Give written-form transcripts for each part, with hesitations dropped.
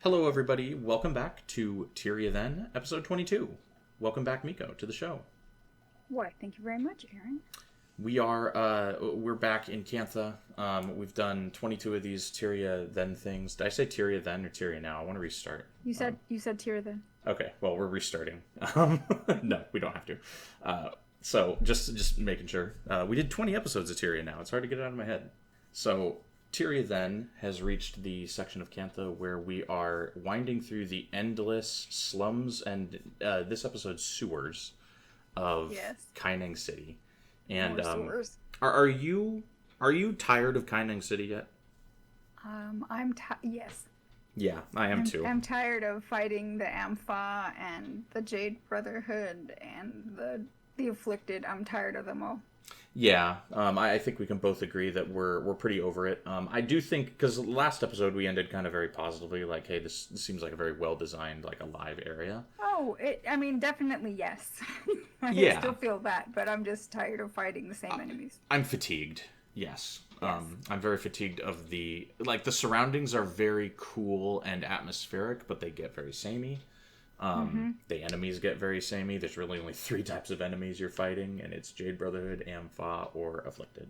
Hello, everybody. Welcome back to Tyria then, episode 22. Welcome back, Miko, to the show. Why, thank you very much, Aaron. We're back in Cantha. We've done 22 of these Tyria then things. Did I say Tyria then or Tyria now? I want to restart. You said Tyria then. Okay, well, we're restarting. No, we don't have to. So, just making sure. We did 20 episodes of Tyria now. It's hard to get it out of my head. So, Tyria then has reached the section of Cantha where we are winding through the endless slums and this episode's sewers of Kaineng City. And are you tired of Kaineng City yet? Yes. Yeah, I am too. I'm tired of fighting the Ampha and the Jade Brotherhood and the Afflicted. I'm tired of them all. Yeah, I think we can both agree that we're pretty over it. I do think, because last episode we ended kind of very positively, like, hey, this seems like a very well-designed, like, alive area. Oh, definitely yes. I still feel that, but I'm just tired of fighting the same enemies. I'm fatigued, yes. I'm very fatigued of the surroundings are very cool and atmospheric, but they get very samey. The enemies get very samey. There's really only 3 types of enemies you're fighting, and it's Jade Brotherhood, Ampha, or Afflicted.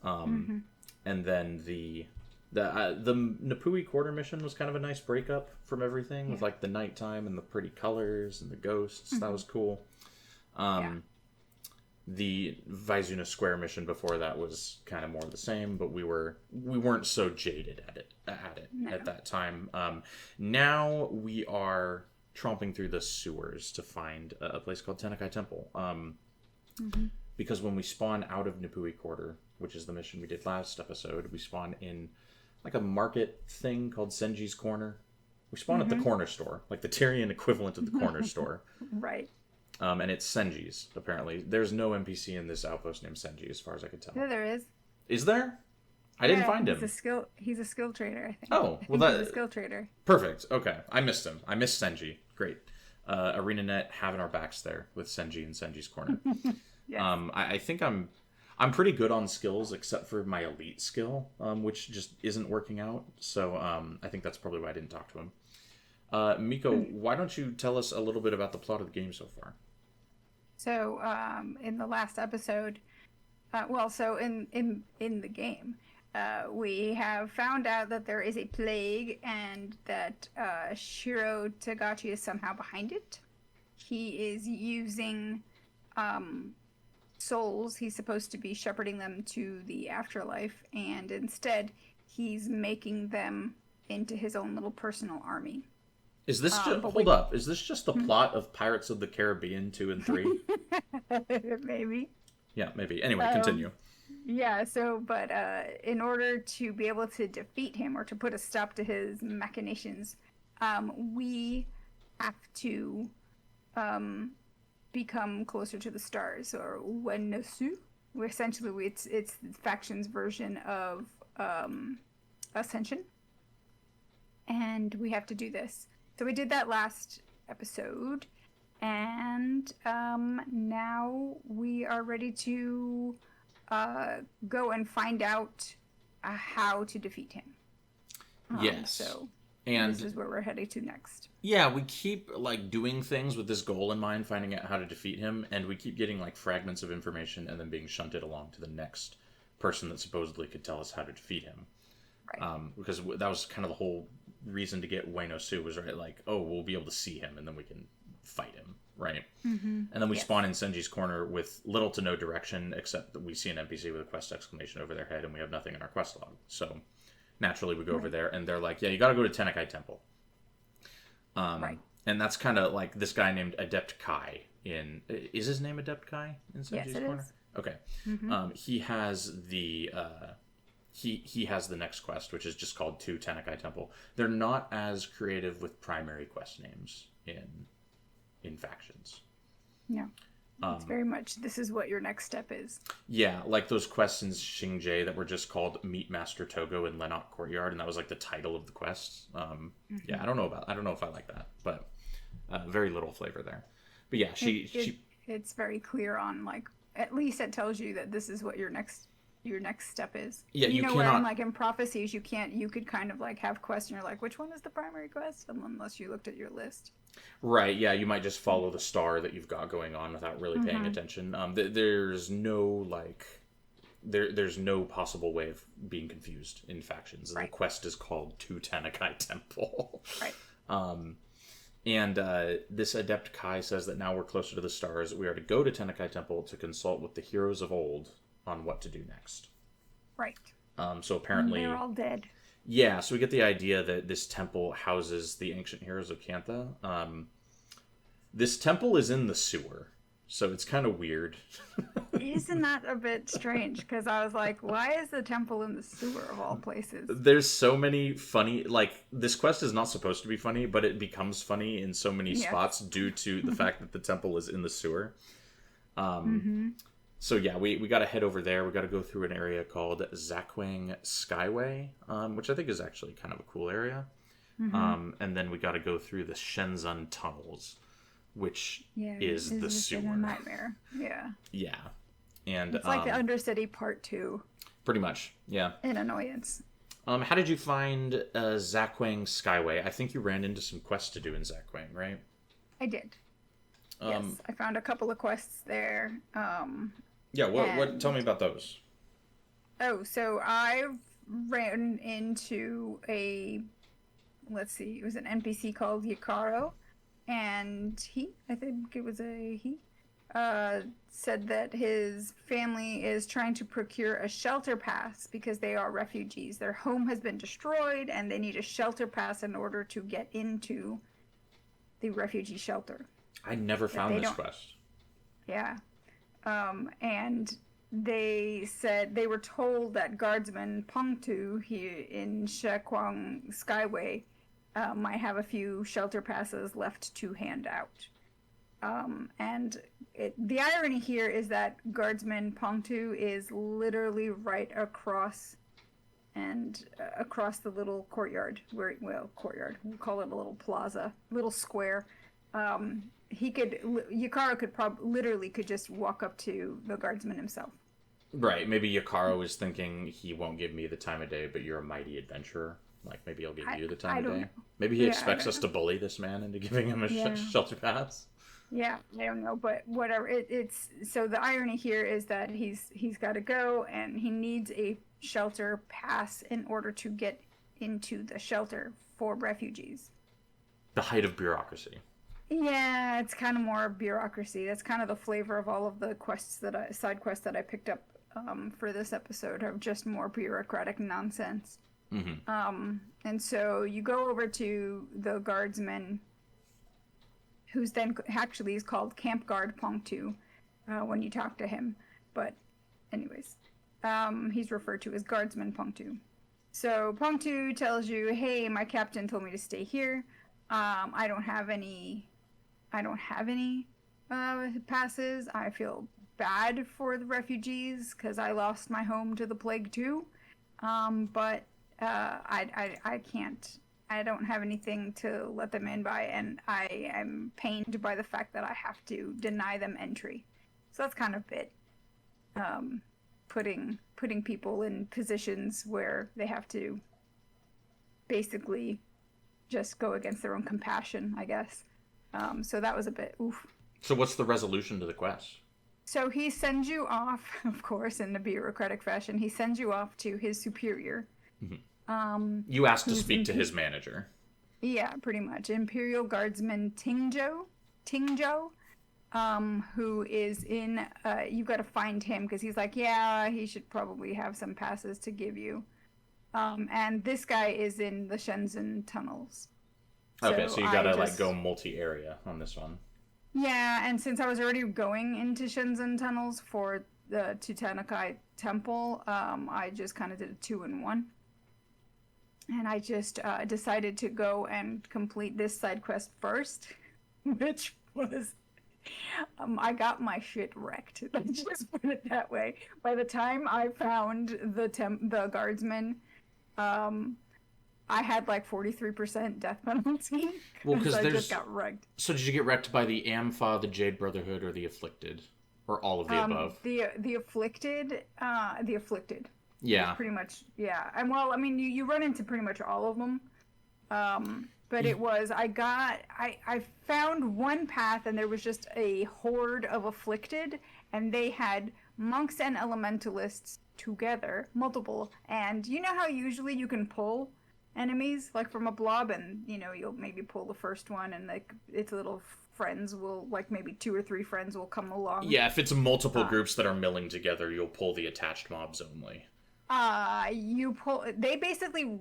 And then the Napui Quarter mission was kind of a nice breakup from everything, with like the nighttime and the pretty colors and the ghosts. That was cool. The Vizu Square mission before that was kind of more the same, but we weren't so jaded at it at that time. Now we are tromping through the sewers to find a place called Tanakai Temple. Because when we spawn out of Napui Quarter, which is the mission we did last episode, we spawn in like a market thing called Senji's Corner. We spawn at the corner store, like the Tyrian equivalent of the corner store. Right. And it's Senji's, apparently. There's no NPC in this outpost named Senji, as far as I can tell. Yeah, there is. Is there? I didn't find him. He's a skill trader, I think. Oh, well, he's a skill trader. Perfect. Okay, I missed him. I missed Senji. Great. ArenaNet having our backs there with Senji and Senji's Corner. Yes. I think I'm pretty good on skills, except for my elite skill, which just isn't working out. So I think that's probably why I didn't talk to him. Miko, why don't you tell us a little bit about the plot of the game so far? So in the last episode, in the game. We have found out that there is a plague and that Shiro Tagachi is somehow behind it. He is using souls. He's supposed to be shepherding them to the afterlife, and instead he's making them into his own little personal army. Is this just, hold up, is this just the plot of Pirates of the Caribbean 2 and 3? Maybe. Yeah, maybe. Anyway, continue. Yeah, but in order to be able to defeat him or to put a stop to his machinations, we have to become closer to the stars, or Wennosu. Essentially, it's the faction's version of Ascension. And we have to do this. So we did that last episode, and now we are ready to go and find out how to defeat him. Yes. So and this is where we're heading to next. Yeah, we keep doing things with this goal in mind, finding out how to defeat him, and we keep getting fragments of information and then being shunted along to the next person that supposedly could tell us how to defeat him. Right. Because that was kind of the whole reason to get Ueno-su was we'll be able to see him and then we can fight him, right? And then we spawn in Senji's Corner with little to no direction, except that we see an NPC with a quest exclamation over their head and we have nothing in our quest log. So naturally we go over there and they're like, yeah, you gotta go to Tanakai Temple. And that's kind of like this guy named Adept Kai is his name Adept Kai in Senji's Corner? Is. Okay. He has the He has the next quest, which is just called To Tanakai Temple. They're not as creative with primary quest names in factions. No. It's very much, this is what your next step is. Yeah, like those quests in Xingje that were just called Meet Master Togo in Lenok Courtyard, and that was the title of the quest. Yeah, I don't know if I like that, but very little flavor there. But yeah, it's very clear on at least it tells you that this is what your next your next step is. Yeah, you know, cannot... where like in prophecies, you could kind of like have quests and you're like, which one is the primary quest? Unless you looked at your list. Right, yeah, you might just follow the star that you've got going on without really paying attention. There's no, like... There's no possible way of being confused in factions. Right. The quest is called To Tanakai Temple. Right. And this Adept Kai says that now we're closer to the stars. We are to go to Tanakai Temple to consult with the heroes of old on what to do next. Right. So apparently... They're all dead. Yeah, so we get the idea that this temple houses the ancient heroes of Kantha. This temple is in the sewer, so it's kind of weird. Isn't that a bit strange? Because I was like, why is the temple in the sewer of all places? There's so many funny... Like, this quest is not supposed to be funny, but it becomes funny in so many spots due to the fact that the temple is in the sewer. So yeah, we got to head over there. We got to go through an area called Zakwang Skyway, which I think is actually kind of a cool area. And then we got to go through the Shenzhen tunnels, which is the sewer. A nightmare. Yeah. Yeah. And it's like the Undercity Part 2. Pretty much, yeah. An annoyance. How did you find Zakwang Skyway? I think you ran into some quests to do in Zakwang, right? I did. Yes, I found a couple of quests there. Yeah, what? Tell me about those. Oh, so I ran into it was an NPC called Yakaro, and I think it was he, said that his family is trying to procure a shelter pass because they are refugees. Their home has been destroyed, and they need a shelter pass in order to get into the refugee shelter. I never found this quest. Yeah. And they said they were told that Guardsman Pongtu here in Zakwang Skyway might have a few shelter passes left to hand out. And the irony here is that Guardsman Pongtu is literally right across the little courtyard. Courtyard. We'll call it a little plaza, little square. Yakaro could just walk up to the guardsman himself. Right, maybe Yakaro is thinking he won't give me the time of day, but you're a mighty adventurer. Like, maybe he'll give you the time of day. Maybe he expects us to bully this man into giving him a shelter pass. Yeah, I don't know, but whatever. It's so the irony here is that he's got to go, and he needs a shelter pass in order to get into the shelter for refugees. The height of bureaucracy. Yeah, it's kind of more bureaucracy. That's kind of the flavor of all of the side quests that I picked up for this episode are just more bureaucratic nonsense. And so you go over to the guardsman, who's then actually is called Camp Guard Pongtu when you talk to him. But anyways, he's referred to as Guardsman Pongtu. So Pongtu tells you, hey, my captain told me to stay here. I don't have any passes. I feel bad for the refugees because I lost my home to the plague too. But I can't. I don't have anything to let them in by, and I am pained by the fact that I have to deny them entry. So that's kind of a bit putting people in positions where they have to basically just go against their own compassion, I guess. So that was a bit oof. So what's the resolution to the quest? So he sends you off, of course, in the bureaucratic fashion. He sends you off to his superior. You asked to speak to his manager. Yeah, pretty much. Imperial Guardsman Tingzhou, who is in... you got to find him, because he's like, yeah, he should probably have some passes to give you. And this guy is in the Shenzhen tunnels. Okay, so you gotta go multi-area on this one. Yeah, and since I was already going into Shenzhen tunnels for the Tanakai Temple, I just kind of did a 2-in-1. And I just decided to go and complete this side quest first, which was... I got my shit wrecked. Let's just put it that way. By the time I found the guardsman, I had like 43% death penalty. Well, because I just got wrecked. So did you get wrecked by the Ampha, the Jade Brotherhood, or the Afflicted? Or all of the above? The afflicted, the afflicted. Yeah. Pretty much, yeah. And well, I mean, you run into pretty much all of them. But it was, I found one path and there was just a horde of afflicted, and they had monks and elementalists together, multiple. And you know how usually you can pull enemies, like from a blob, and you'll maybe pull the first one, and like its little friends will, like maybe 2 or 3 friends will come along. Yeah, if it's multiple groups that are milling together, you'll pull the attached mobs only. They basically,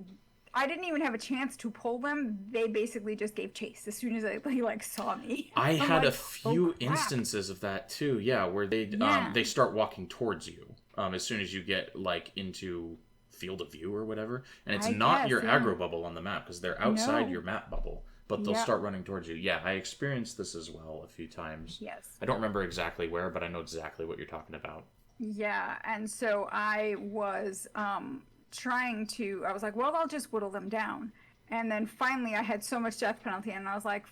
I didn't even have a chance to pull them. They basically just gave chase as soon as they like saw me. I had a few instances of that too. Yeah, where they start walking towards you as soon as you get like into field of view or whatever, and it's not your aggro bubble on the map because they're outside your map bubble, but they'll start running towards you. Yeah, I experienced this as well a few times. Yes. I don't remember exactly where, but I know exactly what you're talking about. Yeah, and so I was I was like, well, I'll just whittle them down. And then finally I had so much death penalty, and I was like,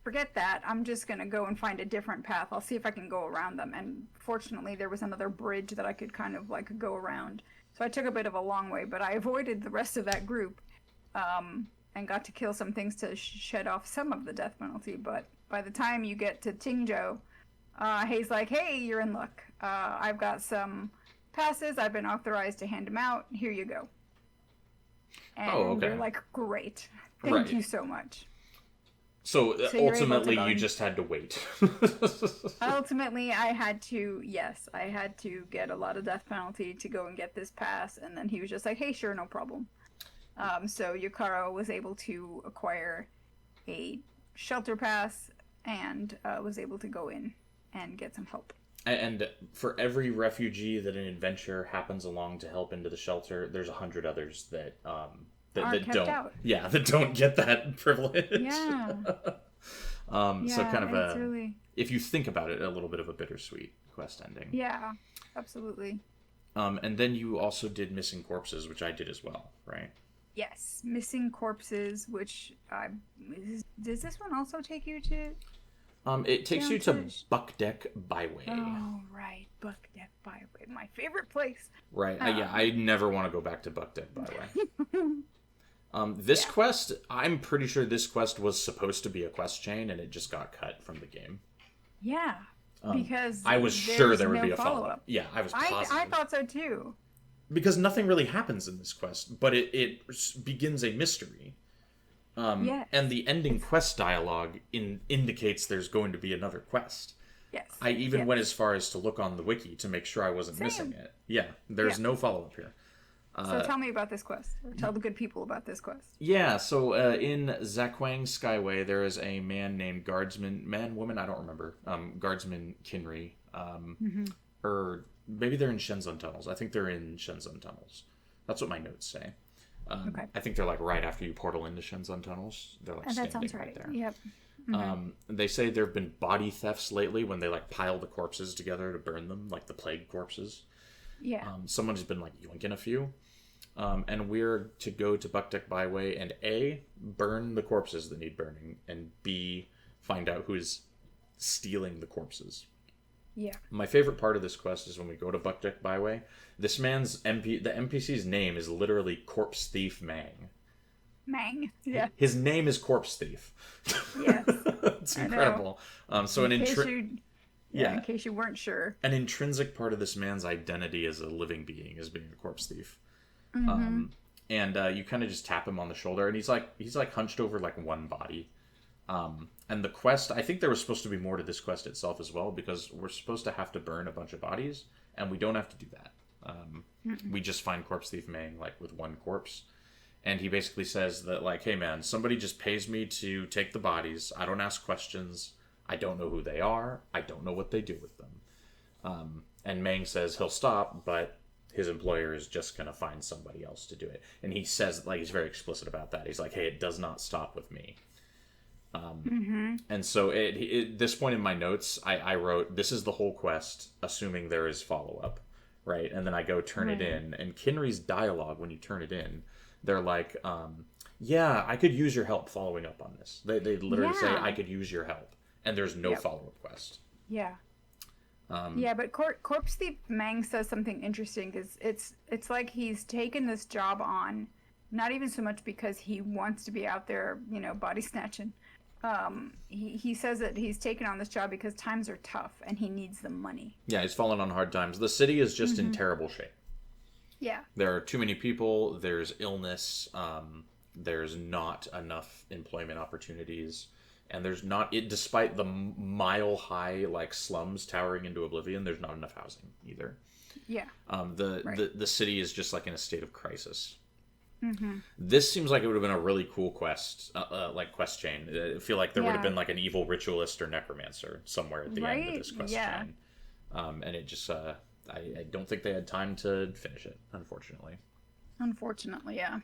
forget that. I'm just going to go and find a different path. I'll see if I can go around them. And fortunately, there was another bridge that I could kind of like go around. So I took a bit of a long way, but I avoided the rest of that group and got to kill some things to shed off some of the death penalty. But by the time you get to Tingzhou, Hei's like, hey, you're in luck. I've got some passes. I've been authorized to hand them out. Here you go. And you're like, great. Thank you so much. So ultimately, you just had to wait. Ultimately, I had to get a lot of death penalty to go and get this pass. And then he was just like, hey, sure, no problem. So Yukaro was able to acquire a shelter pass and was able to go in and get some help. And for every refugee that an adventure happens along to help into the shelter, there's 100 others that don't out. Yeah, that don't get that privilege. Yeah. So kind of if you think about it, a little bit of a bittersweet quest ending. Yeah, absolutely. And then you also did Missing Corpses, which I did as well, right? Yes, Missing Corpses, which does this one also take you to? It takes you to Buckdeck Byway. Oh, right. Buckdeck Byway. My favorite place. Right. I never want to go back to Buckdeck Byway. This quest, I'm pretty sure this quest was supposed to be a quest chain, and it just got cut from the game. Yeah. Because I was sure there would be a follow-up. Yeah, I was positive. I thought so, too. Because nothing really happens in this quest, but it begins a mystery. Yes. And the ending quest dialogue indicates there's going to be another quest. Yes. I even went as far as to look on the wiki to make sure I wasn't missing it. Yeah, there's no follow-up here. So tell me about this quest. Or tell the good people about this quest. Yeah, so in Zakwang Skyway, there is a man named woman, I don't remember, Guardsman Kinri. Or maybe they're in Shenzhen Tunnels. I think they're in Shenzhen Tunnels. That's what my notes say. Okay. I think they're like right after you portal into Shenzhen Tunnels. They're like standing right there. Yep. They say there have been body thefts lately when they like pile the corpses together to burn them, like the plague corpses. Yeah. Someone's been like yoinking a few. And we're to go to Buckdeck Byway and A, burn the corpses that need burning, and B, find out who's stealing the corpses. Yeah. My favorite part of this quest is when we go to Buckdeck Byway. This man's the NPC's name is literally Corpse Thief Mang. Mang. Yeah. His name is Corpse Thief. Yes. It's incredible. So in case you weren't sure. An intrinsic part of this man's identity as a living being is being a corpse thief. And you kind of just tap him on the shoulder, and he's like hunched over like one body. And the quest, I think there was supposed to be more to this quest itself as well, because we're supposed to have to burn a bunch of bodies, and we don't have to do that. We just find Corpse Thief Mang like with one corpse, and he basically says that like, hey man, somebody just pays me to take the bodies. I don't ask questions. I don't know who they are. I don't know what they do with them. And Mang says he'll stop, but his employer is just going to find somebody else to do it. And he says, like, he's very explicit about that. He's like, hey, it does not stop with me. And so at this point in my notes, I wrote, this is the whole quest, assuming there is follow-up, right? And then I go turn it in. And Kinri's dialogue, when you turn it in, they're like, yeah, I could use your help following up on this. They literally say, I could use your help. And there's no follow-up quest. Yeah. Yeah, but Corpse Thief Mang says something interesting because it's like he's taken this job on, not even so much because he wants to be out there, body snatching. He says that he's taken on this job because times are tough and he needs the money. Yeah, he's fallen on hard times. The city is just in terrible shape. Yeah. There are too many people. There's illness. There's not enough employment opportunities. And there's not, despite the mile-high, slums towering into oblivion, there's not enough housing either. Yeah. The city is just, in a state of crisis. Mm-hmm. This seems like it would have been a really cool quest, quest chain. I feel like there would have been, an evil ritualist or necromancer somewhere at the end of this quest chain. And it just, I don't think they had time to finish it, unfortunately. Unfortunately, yeah.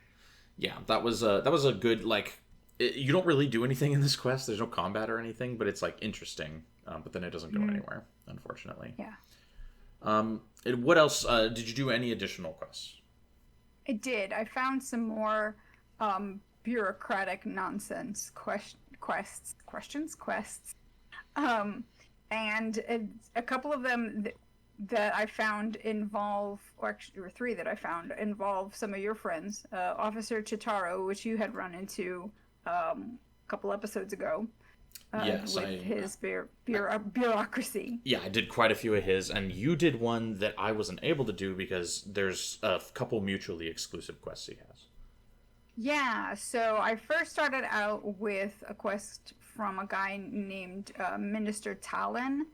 Yeah, that was a good, you don't really do anything in this quest. There's no combat or anything, but it's, interesting. But then it doesn't go anywhere, unfortunately. Yeah. What else? Did you do any additional quests? I did. I found some more bureaucratic nonsense quests. And a couple of them that I found involve, or three that I found involve some of your friends. Officer Chitaro, which you had run into a couple episodes ago. Yes, with his bureaucracy. Yeah, I did quite a few of his, and you did one that I wasn't able to do because there's a couple mutually exclusive quests he has. Yeah, so I first started out with a quest from a guy named Minister Talon,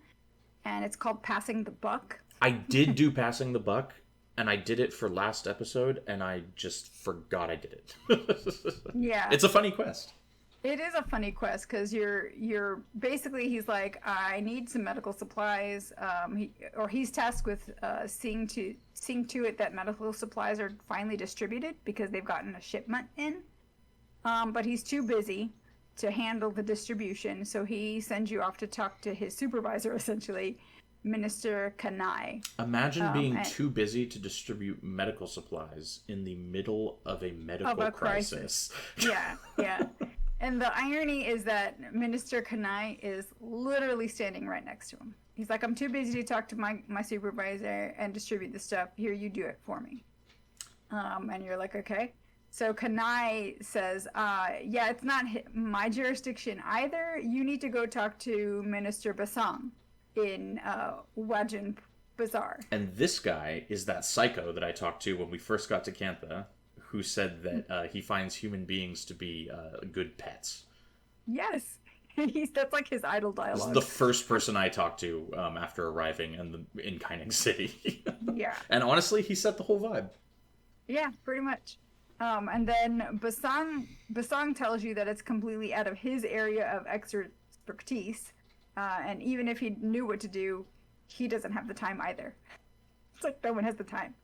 and it's called Passing the Buck. I did do Passing the Buck, and I did it for last episode, and I just forgot I did it. Yeah. It's a funny quest. It is a funny quest because you're basically, he's like, I need some medical supplies. He's tasked with seeing to it that medical supplies are finally distributed because they've gotten a shipment in. But he's too busy to handle the distribution, so he sends you off to talk to his supervisor, essentially, Minister Kanai. Imagine being too busy to distribute medical supplies in the middle of a medical crisis. Yeah. And the irony is that Minister Kanai is literally standing right next to him. He's like, I'm too busy to talk to my supervisor and distribute the stuff. Here, you do it for me. And you're like, okay. So Kanai says, yeah, it's not my jurisdiction either. You need to go talk to Minister Basang in Wajin Bazaar. And this guy is that psycho that I talked to when we first got to Kantha, who said that he finds human beings to be good pets. Yes. That's like his idle dialogue. This is the first person I talked to after arriving in Kaining City. Yeah. And honestly, he set the whole vibe. Yeah, pretty much. And then Basang tells you that it's completely out of his area of expertise. And even if he knew what to do, he doesn't have the time either. It's like no one has the time.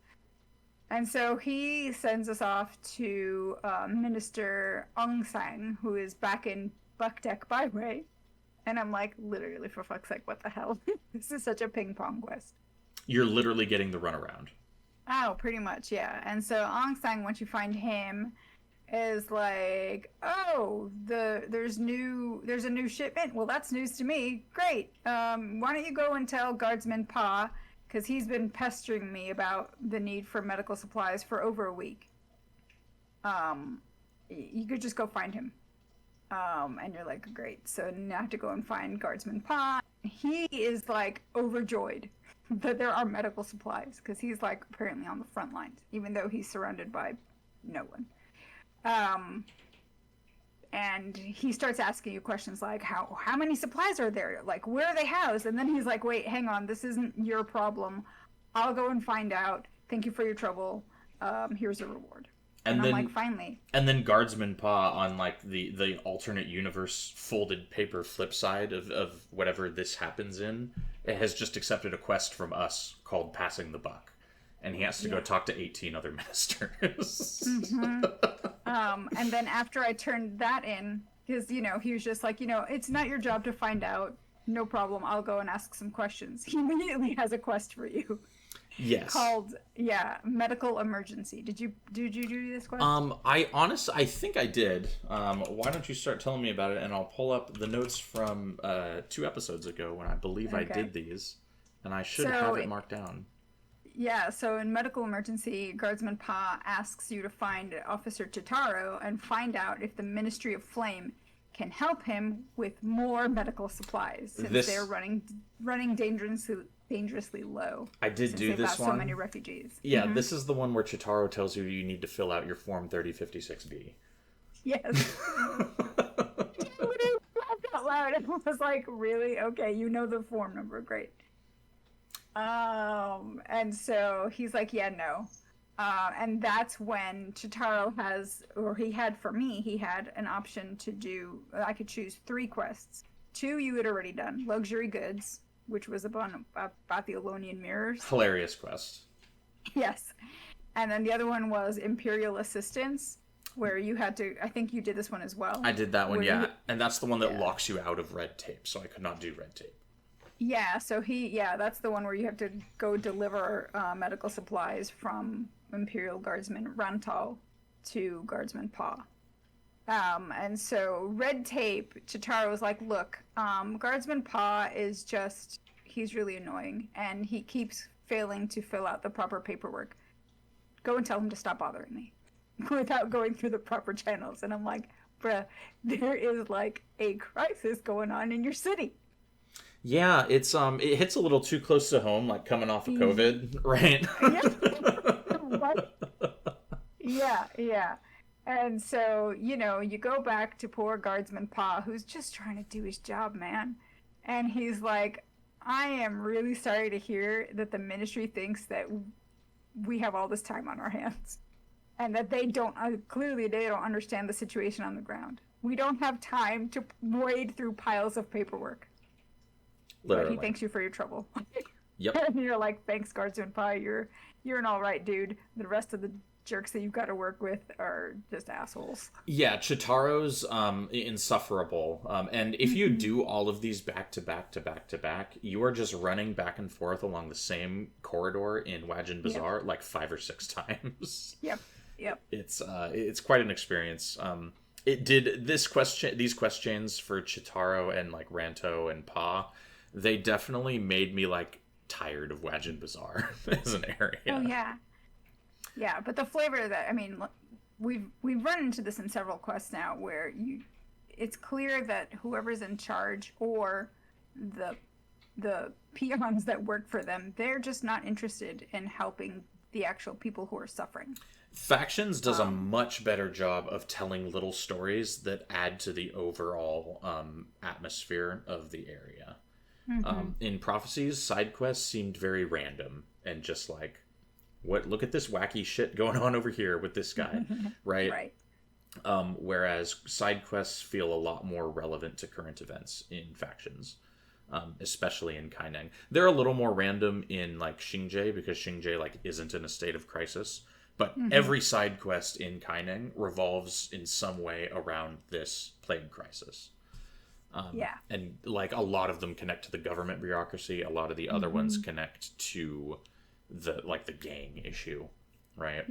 And so he sends us off to Minister Aung Sang, who is back in Buckdeck Byway. And I'm like, literally, for fuck's sake, what the hell? This is such a ping-pong quest. You're literally getting the runaround. Oh, pretty much, yeah. And so Aung Sang, once you find him, is like, oh, there's a new shipment? Well, that's news to me. Great. Why don't you go and tell Guardsman Pa, because he's been pestering me about the need for medical supplies for over a week. You could just go find him. And you're like, great. So now I have to go and find Guardsman Pa. He is like overjoyed that there are medical supplies because he's like apparently on the front lines, even though he's surrounded by no one. And he starts asking you questions like, how many supplies are there? Like, where are they housed? And then he's like, wait, hang on, this isn't your problem. I'll go and find out. Thank you for your trouble. Here's a reward. And I'm like, finally. And then Guardsman Pa on like the alternate universe folded paper flip side of whatever this happens in, it has just accepted a quest from us called Passing the Buck. And he has to go talk to 18 other ministers. Mm-hmm. And then after I turned that in, because, he was just like, it's not your job to find out. No problem. I'll go and ask some questions. He immediately has a quest for you. Yes. Called, medical emergency. Did you do this quest? I think I did. Why don't you start telling me about it, and I'll pull up the notes from 2 episodes ago when I believe I did these. and I should have it marked down. Yeah, so in medical emergency, Guardsman Pa asks you to find Officer Chitaro and find out if the Ministry of Flame can help him with more medical supplies since they're running dangerously low. I did do this one. So many refugees. Yeah, this is the one where Chitaro tells you need to fill out your Form 3056B. Yes. I laughed out loud and was like, really? Okay, you know the form number. Great. And so he's like, yeah, no. And that's when Chitaro he had an option to do, I could choose 3 quests. 2 you had already done. Luxury Goods, which was about the Elonian mirrors. Hilarious quest. Yes. And then the other one was Imperial Assistance, where you had to, I think you did this one as well. I did that one, yeah. And that's the one that locks you out of red tape, so I could not do red tape. Yeah, so that's the one where you have to go deliver medical supplies from Imperial Guardsman Rantal to Guardsman Pa. And so red tape, Chitaro was like, look, Guardsman Pa is he's really annoying, and he keeps failing to fill out the proper paperwork. Go and tell him to stop bothering me without going through the proper channels. And I'm like, bruh, there is like a crisis going on in your city. Yeah, it's it hits a little too close to home, like coming off of COVID, right? Yeah. And so, you go back to poor Guardsman Pa, who's just trying to do his job, man. And he's like, I am really sorry to hear that the ministry thinks that we have all this time on our hands. And that they don't understand the situation on the ground. We don't have time to wade through piles of paperwork. Literally. But he thanks you for your trouble. Yep. And you're like, thanks, Guardsman Pa. You're an all right dude. The rest of the jerks that you've got to work with are just assholes. Yeah, Chitaro's insufferable. And if you do all of these back to back, you are just running back and forth along the same corridor in Wajin Bazaar like 5 or 6 times. Yep. It's quite an experience. It did these questions for Chitaro and like Ranto and Pa. They definitely made me like tired of Wajin Bazaar as an area. Oh yeah, but the flavor of that, I mean, we've run into this in several quests now, where it's clear that whoever's in charge or the peons that work for them, they're just not interested in helping the actual people who are suffering. Factions does a much better job of telling little stories that add to the overall atmosphere of the area. In Prophecies, side quests seemed very random and just like, look at this wacky shit going on over here with this guy, right? Whereas side quests feel a lot more relevant to current events in Factions, especially in Kaineng. They're a little more random in like Xingje, because Xingje like isn't in a state of crisis. But every side quest in Kaineng revolves in some way around this plague crisis. And like a lot of them connect to the government bureaucracy. A lot of the other ones connect to the gang issue, right?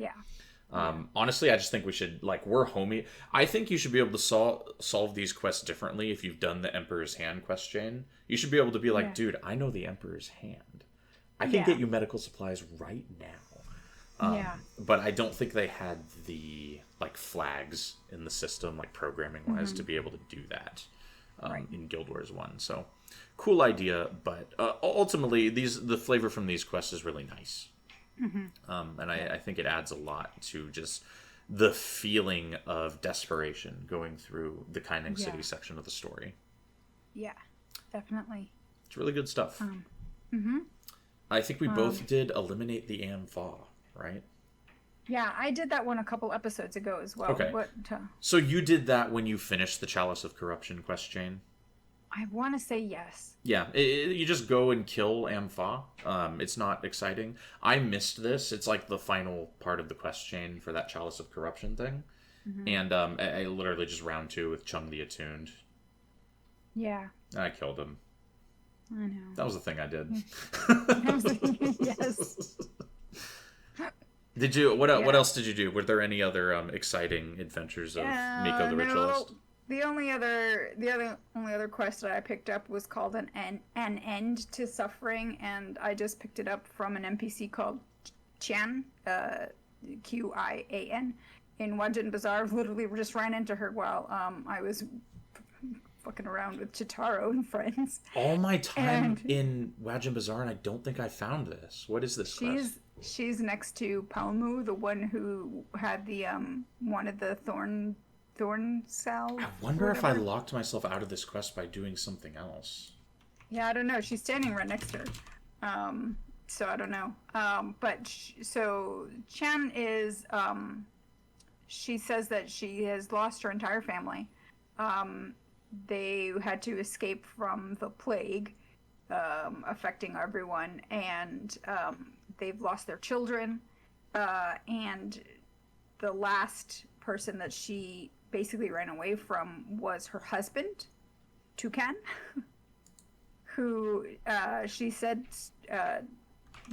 Honestly, I just think we should, like, we're homie. I think you should be able to solve these quests differently if you've done the Emperor's Hand quest chain. You should be able to be like, dude, I know the Emperor's Hand. I can get you medical supplies right now. But I don't think they had the like flags in the system, like programming wise, to be able to do that in Guild Wars 1. So cool idea, but ultimately the flavor from these quests is really nice. And I think it adds a lot to just the feeling of desperation going through the Kaineng City section of the story. Yeah, definitely. It's really good stuff. I think we both did Eliminate the Ampha, right? Yeah, I did that one a couple episodes ago as well. Okay. So you did that when you finished the Chalice of Corruption quest chain? I want to say yes. Yeah, you just go and kill Ampha. It's not exciting. I missed this. It's like the final part of the quest chain for that Chalice of Corruption thing. And I literally just round 2 with Chung the Attuned. Yeah. I killed him. I know. That was the thing I did. Yes. Did you? What else did you do? Were there any other exciting adventures of Miko the Ritualist? the only other quest that I picked up was called an end to suffering, and I just picked it up from an NPC called Qian, Qian, in Wajan Bazaar. Literally, just ran into her while I was fucking around with Chitaro and friends. All my time in Wajan Bazaar, and I don't think I found this. What is this quest? She's next to Palmu, the one who had the wanted the thorn salve. I wonder if I locked myself out of this quest by doing something else. Yeah, I don't know. She's standing right next to her. So I don't know. So Chan is, she says that she has lost her entire family. They had to escape from the plague, affecting everyone, and they've lost their children. And the last person that she basically ran away from was her husband, Toucan, who she said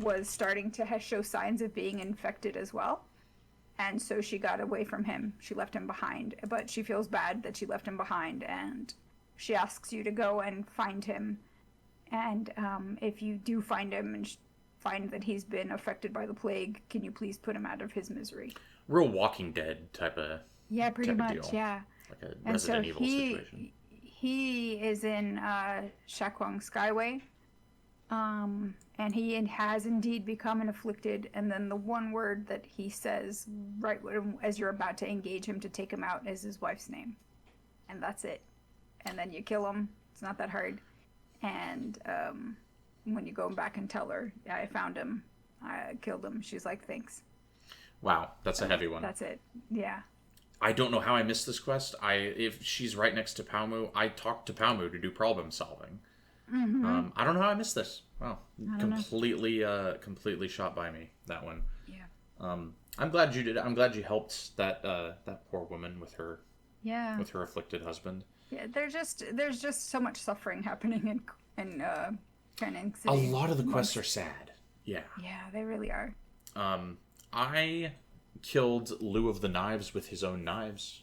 was starting to show signs of being infected as well. And so she got away from him. She left him behind, but she feels bad that she left him behind, and she asks you to go and find him. And if you do find him and find that he's been affected by the plague, can you please put him out of his misery? Real Walking Dead type of pretty much deal. Yeah. Like a Resident Evil situation. He is in Shakwang Skyway, and he has indeed become an afflicted. And then the one word that he says right as you're about to engage him to take him out is his wife's name, and that's it. And then you kill him. It's not that hard. And when you go back and tell her, yeah, I found him, I killed him, she's like, thanks. Wow, that's a heavy one. That's it. Yeah. I don't know how I missed this quest. If she's right next to Palmu, I talked to Palmu to do problem solving. Mm-hmm. I don't know how I missed this. Wow, completely shot by me, that one. Yeah. I'm glad you did. I'm glad you helped that poor woman with her. Yeah. With her afflicted husband. Yeah, there's just so much suffering happening in Canning City. A lot of the quests are sad. Yeah. Yeah, they really are. I killed Lou of the Knives with his own knives.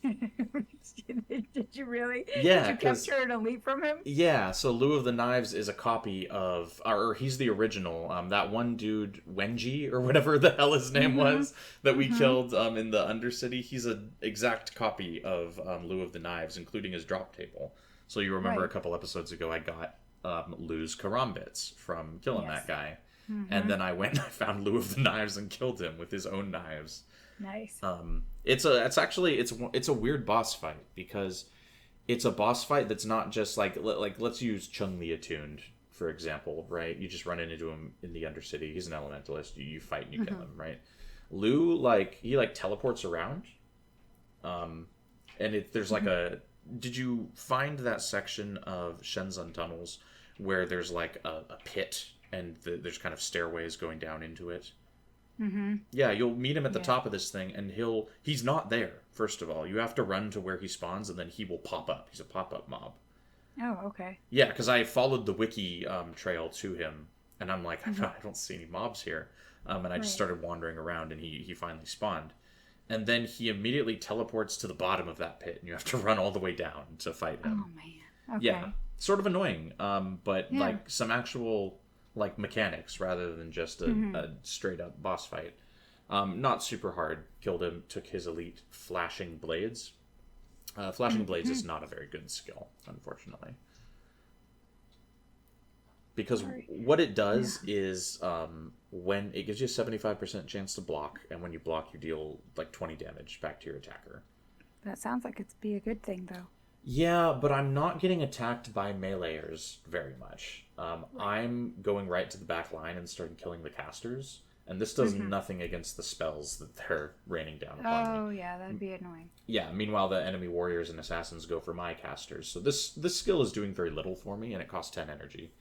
Did you really? Yeah. Did you capture an elite from him? Yeah, so Lou of the Knives is a copy of, or he's the original. That one dude, Wenji, or whatever the hell his name was, that we killed in the Undercity, he's an exact copy of Lou of the Knives, including his drop table. So you remember a couple episodes ago I got Lou's karambits from killing that guy. And then I went and I found Lou of the Knives and killed him with his own knives. Nice. It's a weird boss fight, because it's a boss fight that's not just like let's use Chung-Li Attuned, for example, right? You just run into him in the Undercity. He's an elementalist. You fight and you kill him, right? Lou, he teleports around. And there's like did you find that section of Shenzhen tunnels where there's like a pit and there's kind of stairways going down into it? Mm-hmm. Yeah, you'll meet him at the top of this thing, and he's not there, first of all. You have to run to where he spawns, and then he will pop up. He's a pop-up mob. Oh, okay. Yeah, because I followed the wiki trail to him, and I'm like, I don't see any mobs here. And I just started wandering around, and he finally spawned. And then he immediately teleports to the bottom of that pit, and you have to run all the way down to fight him. Oh, man. Okay. Yeah, sort of annoying, but some actual mechanics rather than just a straight up boss fight. Not super hard. Killed him, took his elite Flashing Blades. Flashing Blades is not a very good skill, unfortunately. Because what it does is when it gives you a 75% chance to block, and when you block you deal 20 damage back to your attacker. That sounds like it'd be a good thing, though. Yeah, but I'm not getting attacked by meleeers very much. I'm going right to the back line and starting killing the casters, and this does nothing against the spells that they're raining down upon me. Oh, yeah, that'd be annoying. Yeah, meanwhile the enemy warriors and assassins go for my casters. So this skill is doing very little for me, and it costs 10 energy.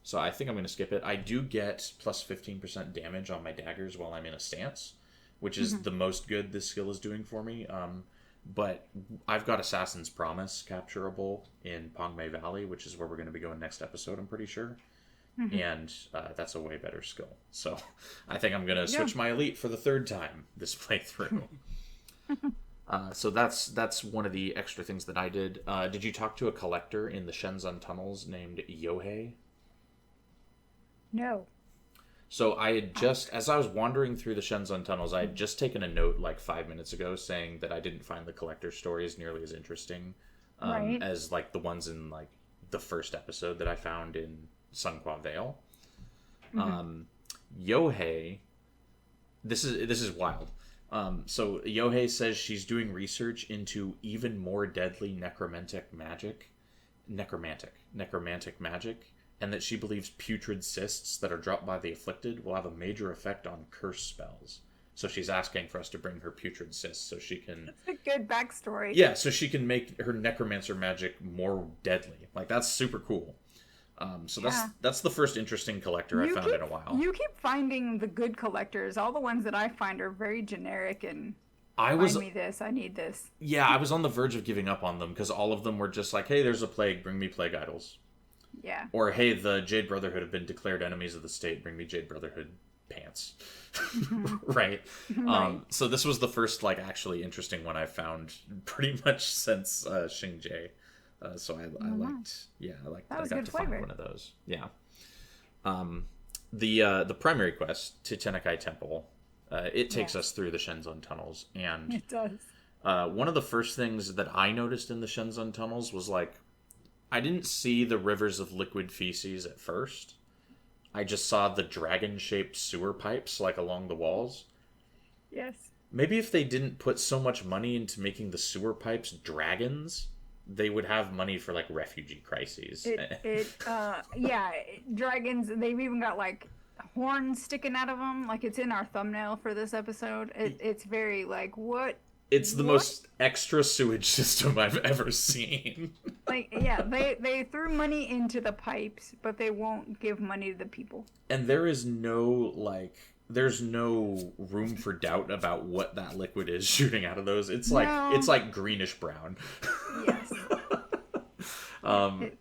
So I think I'm going to skip it. I do get plus 15% damage on my daggers while I'm in a stance, which is the most good this skill is doing for me. But I've got Assassin's Promise capturable in Pongmei Valley, which is where we're going to be going next episode, I'm pretty sure. And that's a way better skill. So I think I'm going to switch my elite for the third time this playthrough. So that's one of the extra things that I did. Did you talk to a collector in the Shenzhen tunnels named Yohei? No. So I had just, as I was wandering through the Shenzhen tunnels, I had just taken a note like 5 minutes ago saying that I didn't find the collector stories nearly as interesting Right. as like the ones in like the first episode that I found in Sunqua Vale. Yohei, this is wild. So Yohei says she's doing research into even more deadly necromantic magic, and that she believes putrid cysts that are dropped by the afflicted will have a major effect on curse spells. So she's asking for us to bring her putrid cysts so she can... That's a good backstory. Yeah, so she can make her necromancer magic more deadly. Like, that's super cool. So that's the first interesting collector I found in a while. You keep finding the good collectors. All the ones that I find are very generic and... Find me this, I need this. Yeah, I was on the verge of giving up on them because all of them were just like, hey, there's a plague, bring me plague idols. Yeah. Or, hey, the Jade Brotherhood have been declared enemies of the state. Bring me Jade Brotherhood pants. Right? Right. So this was the first, like, actually interesting one I've found pretty much since Xingje. So I liked... Yeah, I liked that I got to find one of those. Yeah. The primary quest to Tanakai Temple, it takes us through the Shenzhen tunnels. And it does. One of the first things that I noticed in the Shenzhen tunnels was, like, I didn't see the rivers of liquid feces at first. I just saw the dragon-shaped sewer pipes, like, along the walls. Yes. Maybe if they didn't put so much money into making the sewer pipes dragons, they would have money for, like, refugee crises. Yeah, dragons, they've even got, like, horns sticking out of them. Like, it's in our thumbnail for this episode. It's very, like, what... It's the most extra sewage system I've ever seen. Like, yeah, they threw money into the pipes, but they won't give money to the people. And there is no, like, there's no room for doubt about what that liquid is shooting out of those. It's like greenish brown. Yes.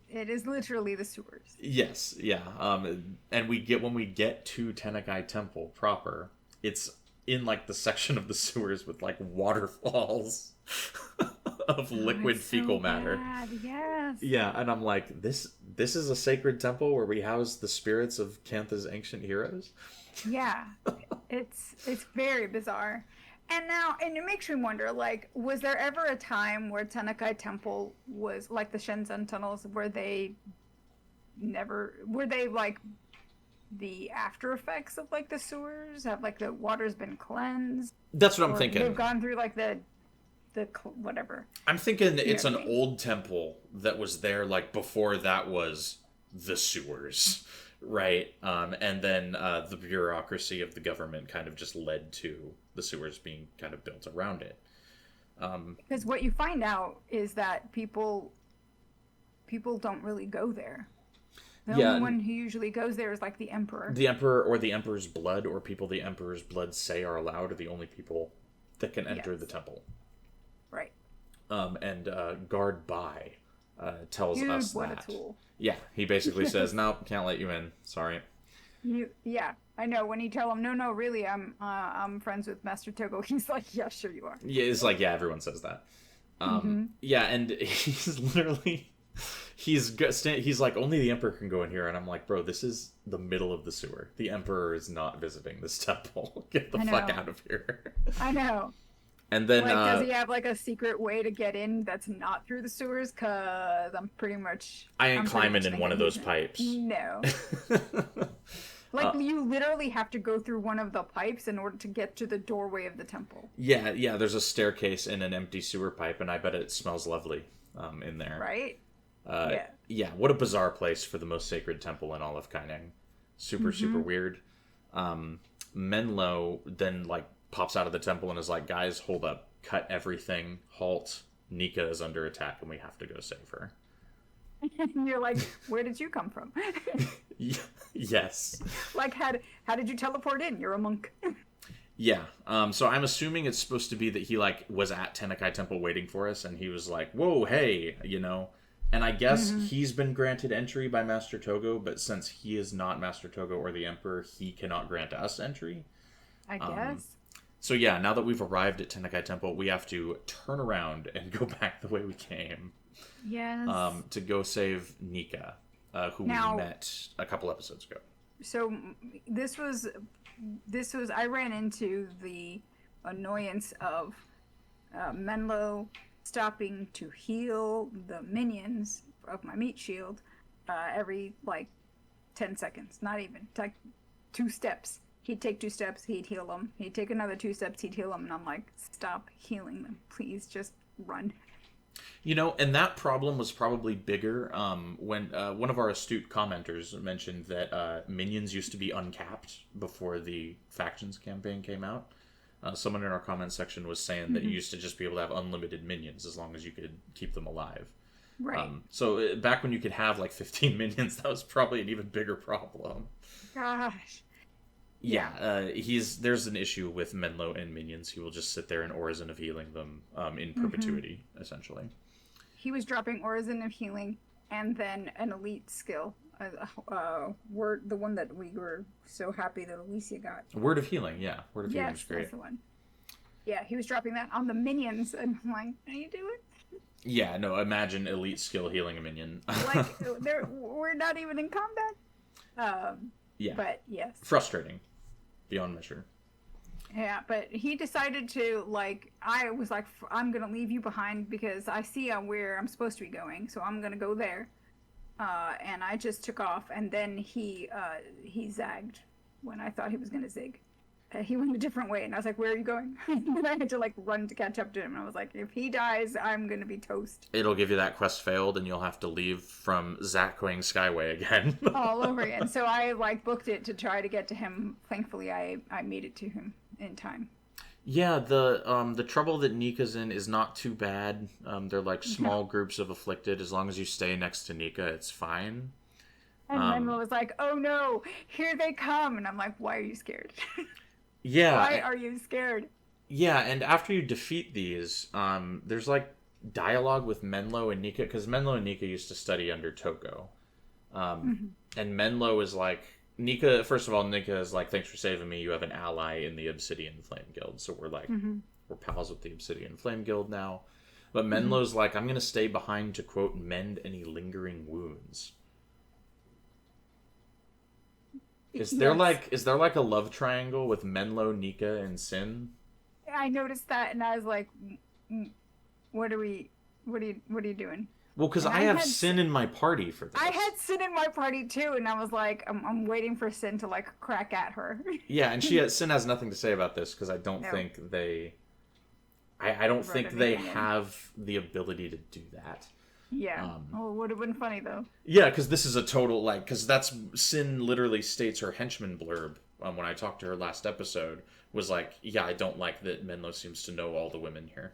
It is literally the sewers. Yes, yeah. And when we get to Tanakai Temple proper, it's in, like, the section of the sewers with, like, waterfalls of liquid fecal matter. Yes. Yeah, and I'm like, this is a sacred temple where we house the spirits of Kantha's ancient heroes? Yeah. It's very bizarre. And it makes me wonder, like, was there ever a time where Tanakai Temple was, like the Shenzhen tunnels, where they, like, the after effects of, like, the sewers? Have, like, the water's been cleansed? That's what I'm thinking. They've gone through, like, the whatever. I'm thinking it's an old temple that was there, like, before that was the sewers, right? And then the bureaucracy of the government kind of just led to the sewers being kind of built around it. Because what you find out is that people don't really go there. The only one who usually goes there is, like, the emperor. The emperor or the emperor's blood, or people the emperor's blood say are allowed, are the only people that can enter the temple. Right. And Guard Bai tells us that. What a tool. Yeah, he basically says, "No, can't let you in. Sorry." Yeah, I know. When you tell him, "No, really, I'm friends with Master Togo," he's like, "Yeah, sure you are." Yeah, it's like, yeah, everyone says that. Yeah, and he's literally. He's like, only the emperor can go in here, and I'm like, bro, this is the middle of the sewer. The emperor is not visiting this temple. Get the fuck out of here. I know. And then, like, does he have, like, a secret way to get in that's not through the sewers? Cause I ain't climbing in one of those pipes. No. Like, you literally have to go through one of the pipes in order to get to the doorway of the temple. Yeah, there's a staircase in an empty sewer pipe, and I bet it smells lovely in there. Right? Yeah, what a bizarre place for the most sacred temple in all of Kaineng. Super weird. Menlo then, like, pops out of the temple and is like, guys, hold up, cut everything, halt. Nika is under attack and we have to go save her. And you're like, where did you come from? Yes. Like, how did you teleport in? You're a monk. Yeah. So I'm assuming it's supposed to be that he, like, was at Tanakai Temple waiting for us, and he was like, whoa, hey, you know. And I guess he's been granted entry by Master Togo, but since he is not Master Togo or the Emperor, he cannot grant us entry. I guess. So yeah, now that we've arrived at Tanakai Temple, we have to turn around and go back the way we came. Yes. To go save Nika, who we met a couple episodes ago. So this was I ran into the annoyance of Menlo stopping to heal the minions of my meat shield every like 10 seconds, not even, like 2 steps. He'd take 2 steps, he'd heal them. He'd take another 2 steps, he'd heal them. And I'm like, stop healing them. Please just run. You know, and that problem was probably bigger when one of our astute commenters mentioned that minions used to be uncapped before the factions campaign came out. Someone in our comment section was saying that you used to just be able to have unlimited minions as long as you could keep them alive. Right. So back when you could have like 15 minions, that was probably an even bigger problem. Gosh. Yeah, there's an issue with Menlo and minions. He will just sit there in Orison of healing them in perpetuity, essentially. He was dropping Orison of healing and then an elite skill. The one that we were so happy that Alicia got. Word of healing, yeah. Word of healing was great. That's the one. Yeah, he was dropping that on the minions, and I'm like, how you doing? Yeah, no, imagine elite skill healing a minion. Like, we're not even in combat. Yeah. But, yes. Frustrating. Beyond measure. Yeah, but he decided to, like, I was like, I'm going to leave you behind because I see where I'm supposed to be going, so I'm going to go there. And I just took off, and then he zagged when I thought he was going to zig. He went a different way, and I was like, where are you going? And I had to, like, run to catch up to him. And I was like, if he dies, I'm going to be toast. It'll give you that quest failed, and you'll have to leave from Zakquang Skyway again. All over again. So I, like, booked it to try to get to him. Thankfully, I made it to him in time. Yeah, the trouble that Nika's in is not too bad. They're, like, small groups of afflicted. As long as you stay next to Nika, it's fine. And Menlo was like, oh, no, here they come. And I'm like, why are you scared? Yeah. Why are you scared? Yeah, and after you defeat these, there's like dialogue with Menlo and Nika, because Menlo and Nika used to study under Toko. And Menlo is like, Nika, first of all, Nika is like, thanks for saving me. You have an ally in the Obsidian Flame Guild. So we're like, we're pals with the Obsidian Flame Guild now. But Menlo's like, I'm going to stay behind to, quote, mend any lingering wounds. Is there like a love triangle with Menlo, Nika, and Sin? I noticed that, and I was like, what are you doing? Well, because I have Sin in my party for this. I had Sin in my party too, and I was like, I'm waiting for Sin to like crack at her. Yeah, and Sin has nothing to say about this because I don't think they, I don't think they have the ability to do that. Yeah. It would have been funny though. Yeah, because this is a total because that's Sin literally states her henchman blurb when I talked to her last episode was like, yeah, I don't like that Menlo seems to know all the women here.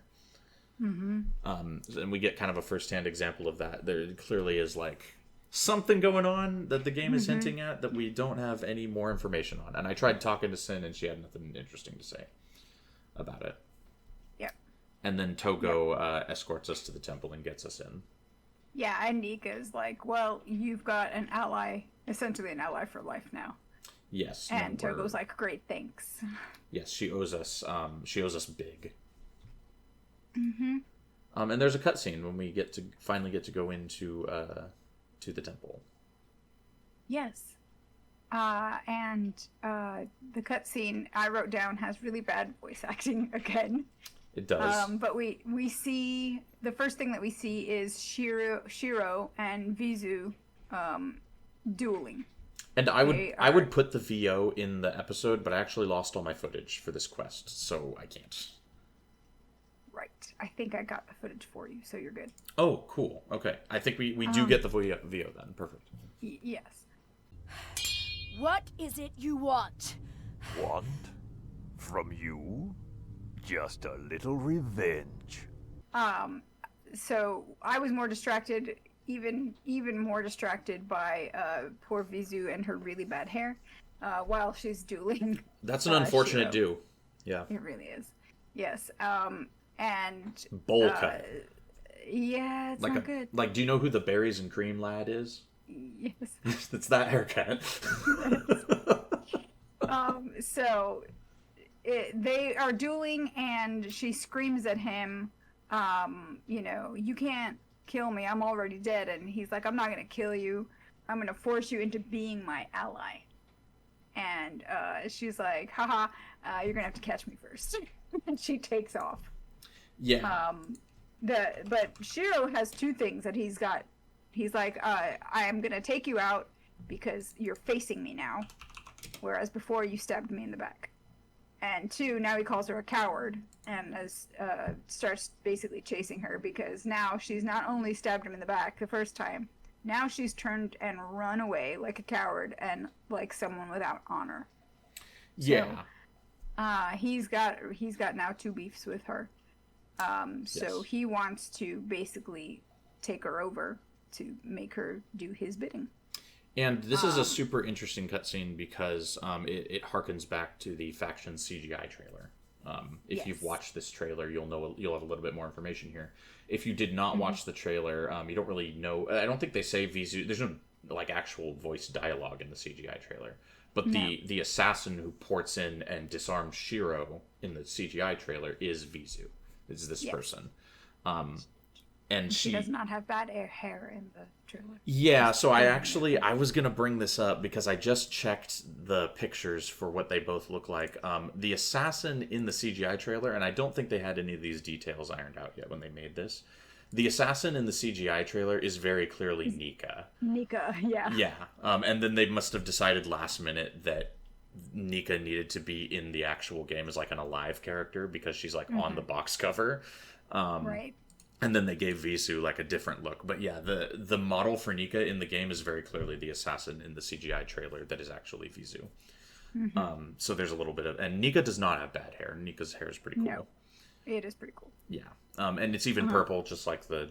And we get kind of a first-hand example of that. There clearly is like something going on that the game is hinting at that we don't have any more information on. And I tried talking to Sin, and she had nothing interesting to say about it. Yep. And then Togo escorts us to the temple and gets us in. Yeah, and Nika's like, well, you've got an ally, essentially an ally for life now. Yes. And Togo's like, great, thanks. Yes, she owes us big. And there's a cutscene when we finally get to go into to the temple. Yes. And the cutscene I wrote down has really bad voice acting again. It does. But we see the first thing that we see is Shiro and Vizu dueling. And I would put the VO in the episode, but I actually lost all my footage for this quest, so I can't. Right. I think I got the footage for you, so you're good. Oh, cool. Okay. I think we do get the VO then. Perfect. Yes. What is it you want? Want? From you? Just a little revenge. So I was more distracted, even more distracted by poor Vizu and her really bad hair, while she's dueling. That's an unfortunate Shiro. do. Yeah. It really is. Yes. And bowl cut. Yeah, it's not good. Like, do you know who the berries and cream lad is? Yes. It's that haircut. So they are dueling, and she screams at him, you can't kill me. I'm already dead. And he's like, I'm not going to kill you. I'm going to force you into being my ally. And she's like, haha, you're going to have to catch me first. And she takes off. Yeah. But Shiro has two things that he's got. He's like, I am going to take you out because you're facing me now. Whereas before you stabbed me in the back. And two, now he calls her a coward and starts basically chasing her because now she's not only stabbed him in the back the first time, now she's turned and run away like a coward and like someone without honor. Yeah. So, he's got now two beefs with her. So he wants to basically take her over to make her do his bidding. And this is a super interesting cutscene because it harkens back to the Faction CGI trailer. If you've watched this trailer, you'll have a little bit more information here. If you did not watch the trailer, you don't really know. I don't think they say Vizu. There's no like actual voice dialogue in the CGI trailer. But the assassin who ports in and disarms Shiro in the CGI trailer is Vizu. It's this person. And she does not have bad hair in the trailer. Yeah, so I was going to bring this up because I just checked the pictures for what they both look like. The assassin in the CGI trailer, and I don't think they had any of these details ironed out yet when they made this. The assassin in the CGI trailer is very clearly Nika. Nika, yeah. Yeah, and then they must have decided last minute that Nika needed to be in the actual game as like an alive character because she's like on the box cover. Right. And then they gave Vizu like a different look. But yeah, the model for Nika in the game is very clearly the assassin in the CGI trailer that is actually Vizu. So there's a little bit of... And Nika does not have bad hair. Nika's hair is pretty cool. No, it is pretty cool. Yeah. And it's even purple, just like the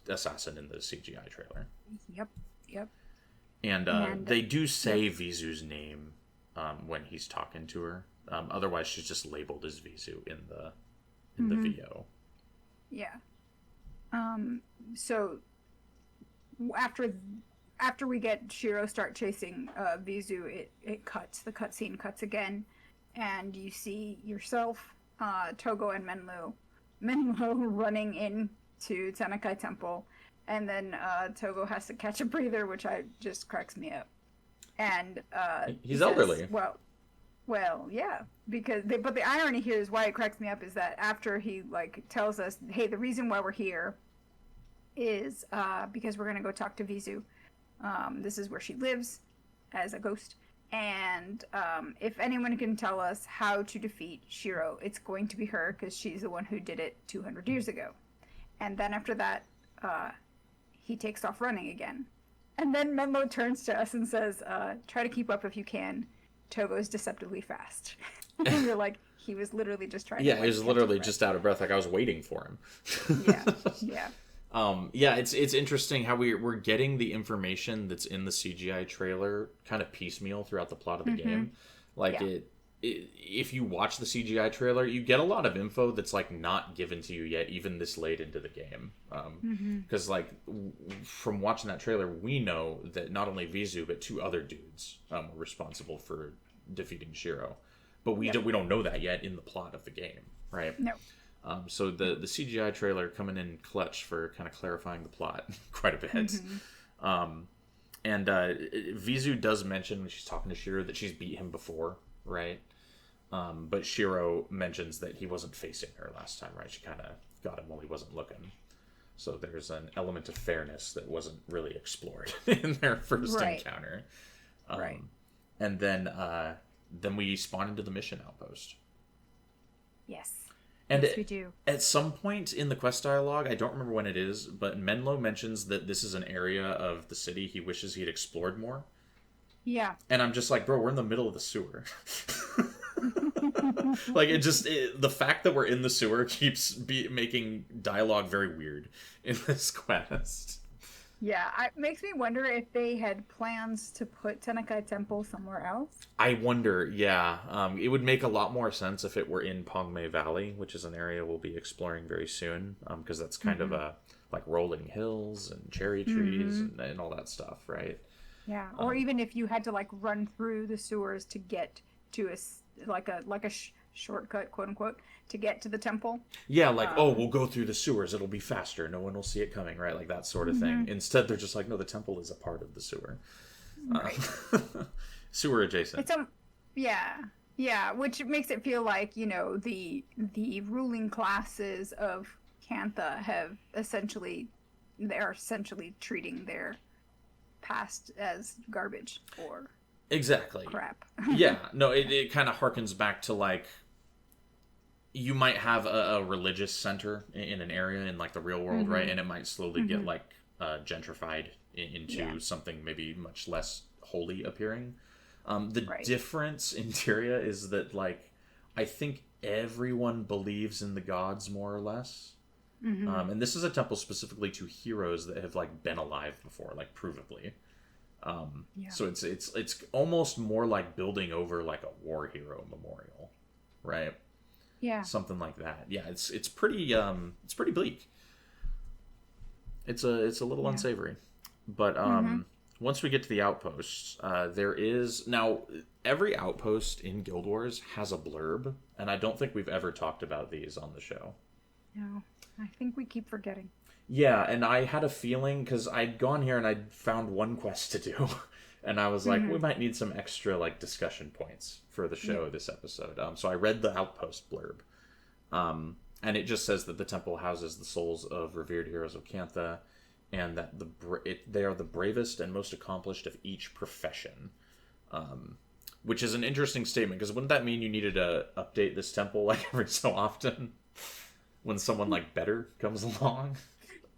assassin in the CGI trailer. Yep. And they do say Vizu's name when he's talking to her. Otherwise, she's just labeled as Vizu in the VO. Yeah. So after we get Shiro start chasing Vizu, the cutscene cuts again, and you see yourself, Togo and Menlo running into Tanakai Temple, and then Togo has to catch a breather, which just cracks me up. And he's elderly. Well, yeah, but the irony here is why it cracks me up is that after he like tells us, hey, the reason why we're here is because we're gonna go talk to Vizu. This is where she lives as a ghost, and if anyone can tell us how to defeat Shiro, it's going to be her because she's the one who did it 200 years ago. And then after that, he takes off running again, and then Menlo turns to us and says, "Try to keep up if you can. Togo is deceptively fast." And you're like, he was literally just trying to... Yeah, he was literally just out of breath. Like, I was waiting for him. Yeah. It's interesting how we're getting the information that's in the CGI trailer kind of piecemeal throughout the plot of the game. Like, if you watch the CGI trailer, you get a lot of info that's, like, not given to you yet, even this late into the game. Because, like, from watching that trailer, we know that not only Vizu, but two other dudes were responsible for defeating Shiro. But we don't know that yet in the plot of the game, right? No. So the CGI trailer coming in clutch for kind of clarifying the plot quite a bit. And Vizu does mention when she's talking to Shiro that she's beat him before, right? But Shiro mentions that he wasn't facing her last time, right? She kind of got him while he wasn't looking. So there's an element of fairness that wasn't really explored in their first encounter. Right. And then we spawn into the mission outpost. Yes. And yes, we do. At some point in the quest dialogue, I don't remember when it is, but Menlo mentions that this is an area of the city he wishes he'd explored more. Yeah. And I'm just like, bro, we're in the middle of the sewer. Like, the fact that we're in the sewer keeps making dialogue very weird in this quest. Yeah, it makes me wonder if they had plans to put Tanakai Temple somewhere else. I wonder, yeah. It would make a lot more sense if it were in Pongmei Valley, which is an area we'll be exploring very soon, because that's kind of like rolling hills and cherry trees and all that stuff, right? Yeah, or even if you had to like run through the sewers to get to a shortcut, quote unquote, to get to the temple. Yeah, like, oh, we'll go through the sewers. It'll be faster. No one will see it coming, right? Like that sort of thing. Instead, they're just like, no, the temple is a part of the sewer. Right. Sewer adjacent. It's yeah, which makes it feel like, you know, the ruling classes of Cantha have they're essentially treating their past as garbage or exactly crap. Yeah, no, it kind of harkens back to like you might have a religious center in an area in like the real world, right? And it might slowly get like gentrified into something maybe much less holy appearing. The difference in Tyria is that like I think everyone believes in the gods more or less. And this is a temple specifically to heroes that have like been alive before, like provably. So it's almost more like building over like a war hero memorial, right? Yeah. Something like that. Yeah, it's pretty bleak. It's a little unsavory. But once we get to the outposts, there is now every outpost in Guild Wars has a blurb, and I don't think we've ever talked about these on the show. No, I think we keep forgetting. Yeah, and I had a feeling because I'd gone here and I'd found one quest to do, and I was like, we might need some extra like discussion points for the show this episode. So I read the outpost blurb, and it just says that the temple houses the souls of revered heroes of Cantha, and that they are the bravest and most accomplished of each profession. Which is an interesting statement, because wouldn't that mean you needed to update this temple like every so often when someone like better comes along?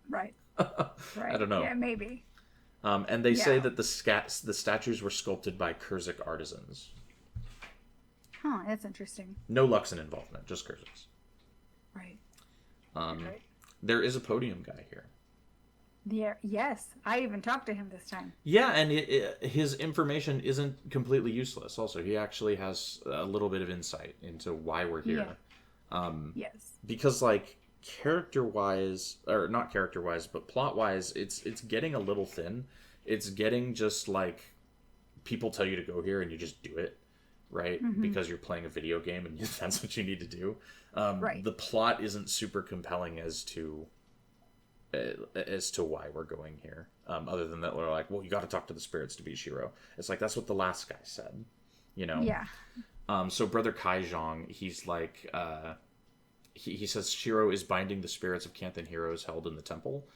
Right. I don't know. Yeah, maybe. And they say that the statues were sculpted by Kurzik artisans. Huh, that's interesting. No Luxon involvement, just Kurziks. Right. There is a podium guy here. Yeah, yes, I even talked to him this time. Yeah, and his information isn't completely useless. Also, he actually has a little bit of insight into why we're here. Yes. Because, like, character-wise, or not character-wise, but plot-wise, it's getting a little thin. It's getting just, like, people tell you to go here and you just do it, right? Because you're playing a video game and that's what you need to do. The plot isn't super compelling as to why we're going here. Other than that, we're like, well, you got to talk to the spirits to beat Shiro. It's like, that's what the last guy said, you know? Yeah. So Brother Kaijong, he's like, he says Shiro is binding the spirits of Canthan heroes held in the temple,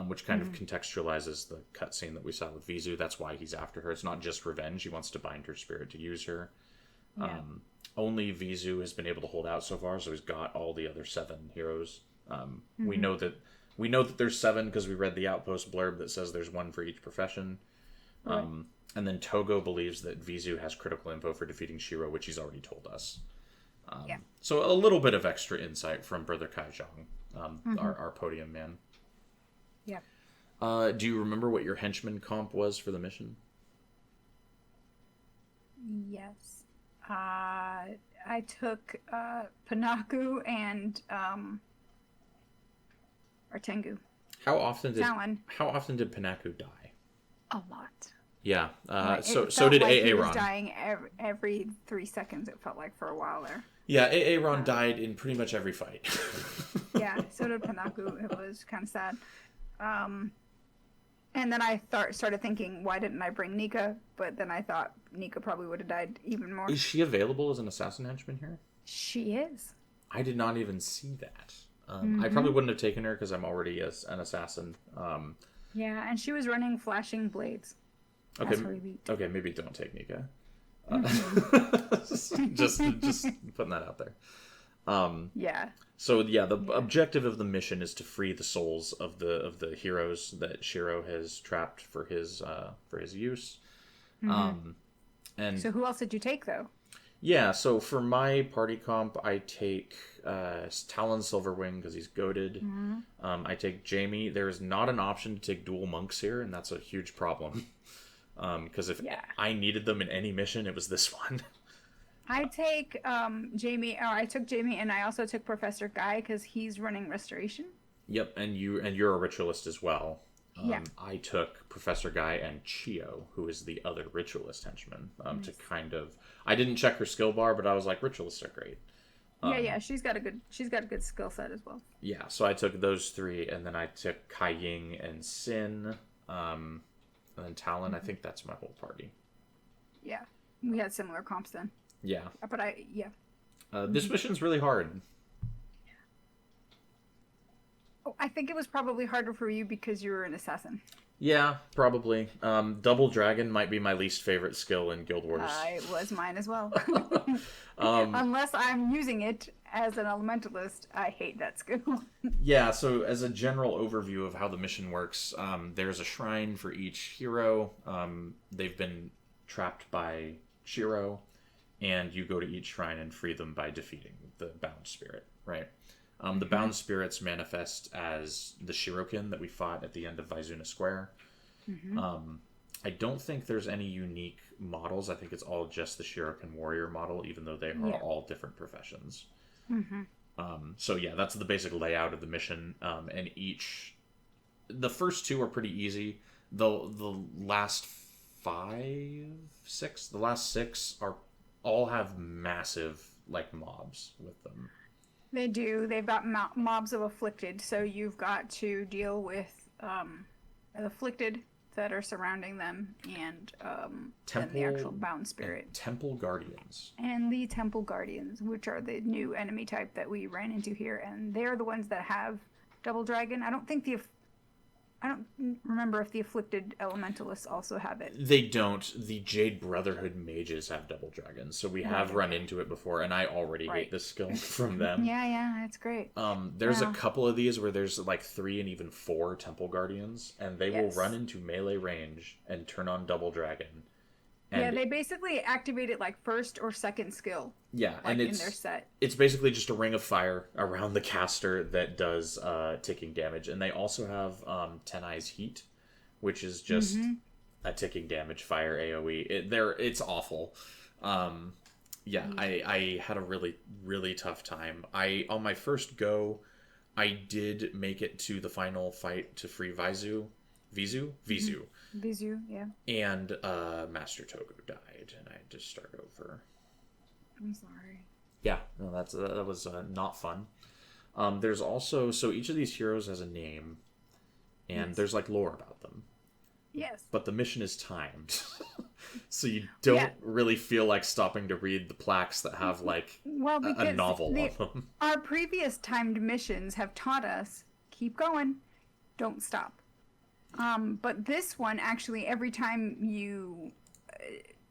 which kind of contextualizes the cutscene that we saw with Vizu. That's why he's after her. It's not just revenge. He wants to bind her spirit to use her. Yeah. Only Vizu has been able to hold out so far, so he's got all the other 7 heroes. We know that there's 7 because we read the outpost blurb that says there's 1 for each profession. Right. And then Togo believes that Vizu has critical info for defeating Shiro, which he's already told us. So a little bit of extra insight from Brother Kaijong, our podium man. Yeah. Do you remember what your henchman comp was for the mission? Yes. I took Panaku and or Tengu. How often did Panaku die? A lot. Yeah. Right. So did like Aaron. He was dying every 3 seconds. It felt like for a while there. Yeah, Aaron died in pretty much every fight. Yeah. So did Panaku. It was kind of sad. And then I started thinking, why didn't I bring Nika? But then I thought Nika probably would have died even more. Is she available as an assassin henchman here? She is. I did not even see that. I probably wouldn't have taken her because I'm already an assassin. Yeah, and she was running flashing blades. Okay, okay, maybe don't take Nika. Just putting that out there. Yeah. So yeah, the objective of the mission is to free the souls of the heroes that Shiro has trapped for his use. And so who else did you take though? Yeah, so for my party comp, I take Talon Silverwing because he's goated. I take Jamie. There's not an option to take dual monks here, and that's a huge problem. Because if I needed them in any mission, it was this one. I take Jamie. I took Jamie, and I also took Professor Guy because he's running restoration. Yep, and you're a ritualist as well. Yeah. I took Professor Guy and Chio, who is the other ritualist henchman, to kind of. I didn't check her skill bar, but I was like, ritualists are great. Yeah, she's got a good skill set as well. Yeah, so I took those 3, and then I took Kai Ying and Sin, and then Talon. I think that's my whole party. Yeah, we had similar comps then. Yeah. But This mission's really hard. Oh, I think it was probably harder for you because you were an assassin. Yeah, probably. Double Dragon might be my least favorite skill in Guild Wars. It was mine as well. Unless I'm using it as an elementalist, I hate that skill. Yeah, so as a general overview of how the mission works, there's a shrine for each hero. They've been trapped by Shiro, and you go to each shrine and free them by defeating the bound spirit, right? The bound spirits manifest as the Shirokin that we fought at the end of Vizu Square. I don't think there's any unique models. I think it's all just the Shirokin warrior model, even though they are all different professions. So yeah, that's the basic layout of the mission. And the first 2 are pretty easy. The last 6 are all have massive mobs with them. They do. They've got mobs of afflicted, so you've got to deal with afflicted that are surrounding them, and then the actual bound spirit. Temple Guardians. And the Temple Guardians, which are the new enemy type that we ran into here, and they're the ones that have Double Dragon. I don't remember if the afflicted elementalists also have it. They don't. The Jade Brotherhood mages have Double Dragons, so we have run into it before, and I already hate this skill from them. Yeah, it's great. There's a couple of these where there's 3 and even 4 Temple Guardians, and they will run into melee range and turn on Double Dragon. And they basically activate it first or second skill. Yeah, and in their set. It's basically just a ring of fire around the caster that does ticking damage. And they also have Tenai's Heat, which is just a ticking damage fire AoE. It's awful. I had a really, really tough time. On my first go, I did make it to the final fight to free Vizu. Vizu, yeah. And Master Togo died, and I had to start over. I'm sorry. Yeah, no, that was not fun. There's also, so each of these heroes has a name, and there's lore about them. Yes. But the mission is timed. So you don't really feel like stopping to read the plaques that have a novel on them. Our previous timed missions have taught us, keep going, don't stop. But this one, actually, every time you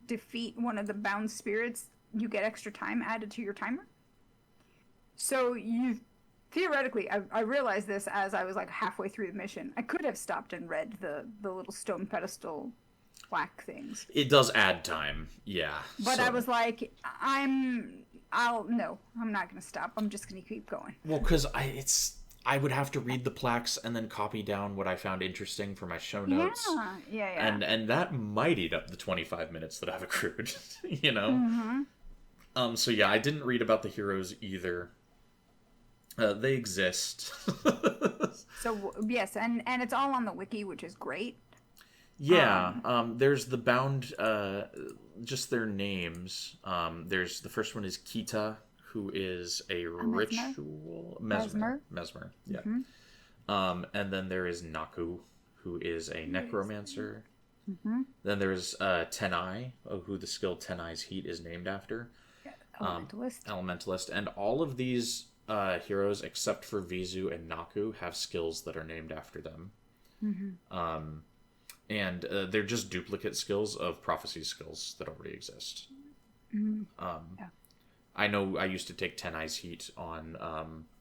defeat one of the bound spirits, you get extra time added to your timer. So you, theoretically, I realized this as I was halfway through the mission. I could have stopped and read the little stone pedestal plaque things. It does add time, yeah. But I was I'm not going to stop. I'm just going to keep going. Well, because I would have to read the plaques and then copy down what I found interesting for my show notes. Yeah. And that might eat up the 25 minutes that I've accrued, you know? So yeah, I didn't read about the heroes either. They exist. So, yes, and it's all on the wiki, which is great. Yeah, there's the bound, just their names. There's, the first one is Kita, who is a ritual mesmer, yeah. And then there is Naku, who is a necromancer. Then there's Tenai, who the skill Tenai's Heat is named after. Elementalist. And all of these heroes, except for Vizu and Naku, have skills that are named after them. And they're just duplicate skills of prophecy skills that already exist. I know I used to take Tenai's Heat on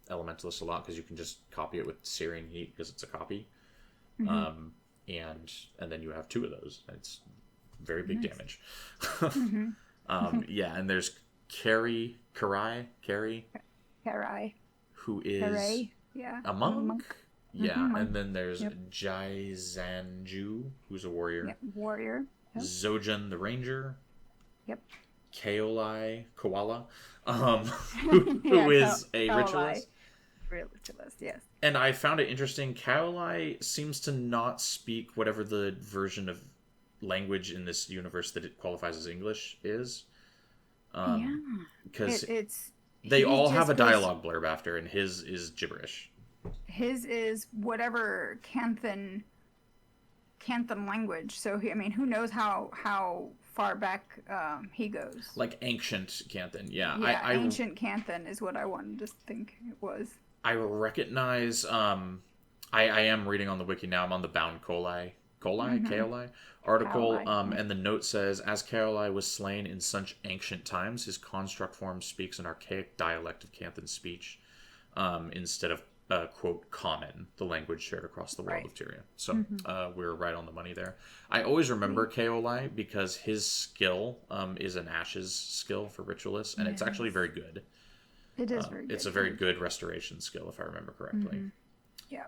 Elementalist a lot because you can just copy it with Searing Heat because it's a copy. And then you have 2 of those. It's very big damage. Yeah, and there's Karai, who is a monk. Yeah, and then there's Jai Zanju, who's a warrior. Warrior. Zojin the ranger. Koala, who is a ritualist. Ritualist, yes. And I found it interesting. Kaolai seems to not speak whatever the version of language in this universe that it qualifies as English is. Because They all have a just goes- dialogue blurb after, and his is gibberish. His is whatever Canthan language. So who knows how far back he goes? Like ancient Canthan, yeah. Yeah, ancient Canthan is what I wanted to think it was. I recognize. I am reading on the wiki now. I'm on the Bound Kaoli article, Kaoli. and the note says, as Kaoli was slain in such ancient times, his construct form speaks an archaic dialect of Canthan speech, instead of quote common, the language shared across the world of Tyria. So we're right on the money there. I always remember Kaoli because his skill is an Ashes skill for Ritualists, and it's actually very good. It is very good. It's a very good restoration skill, if I remember correctly. Yeah.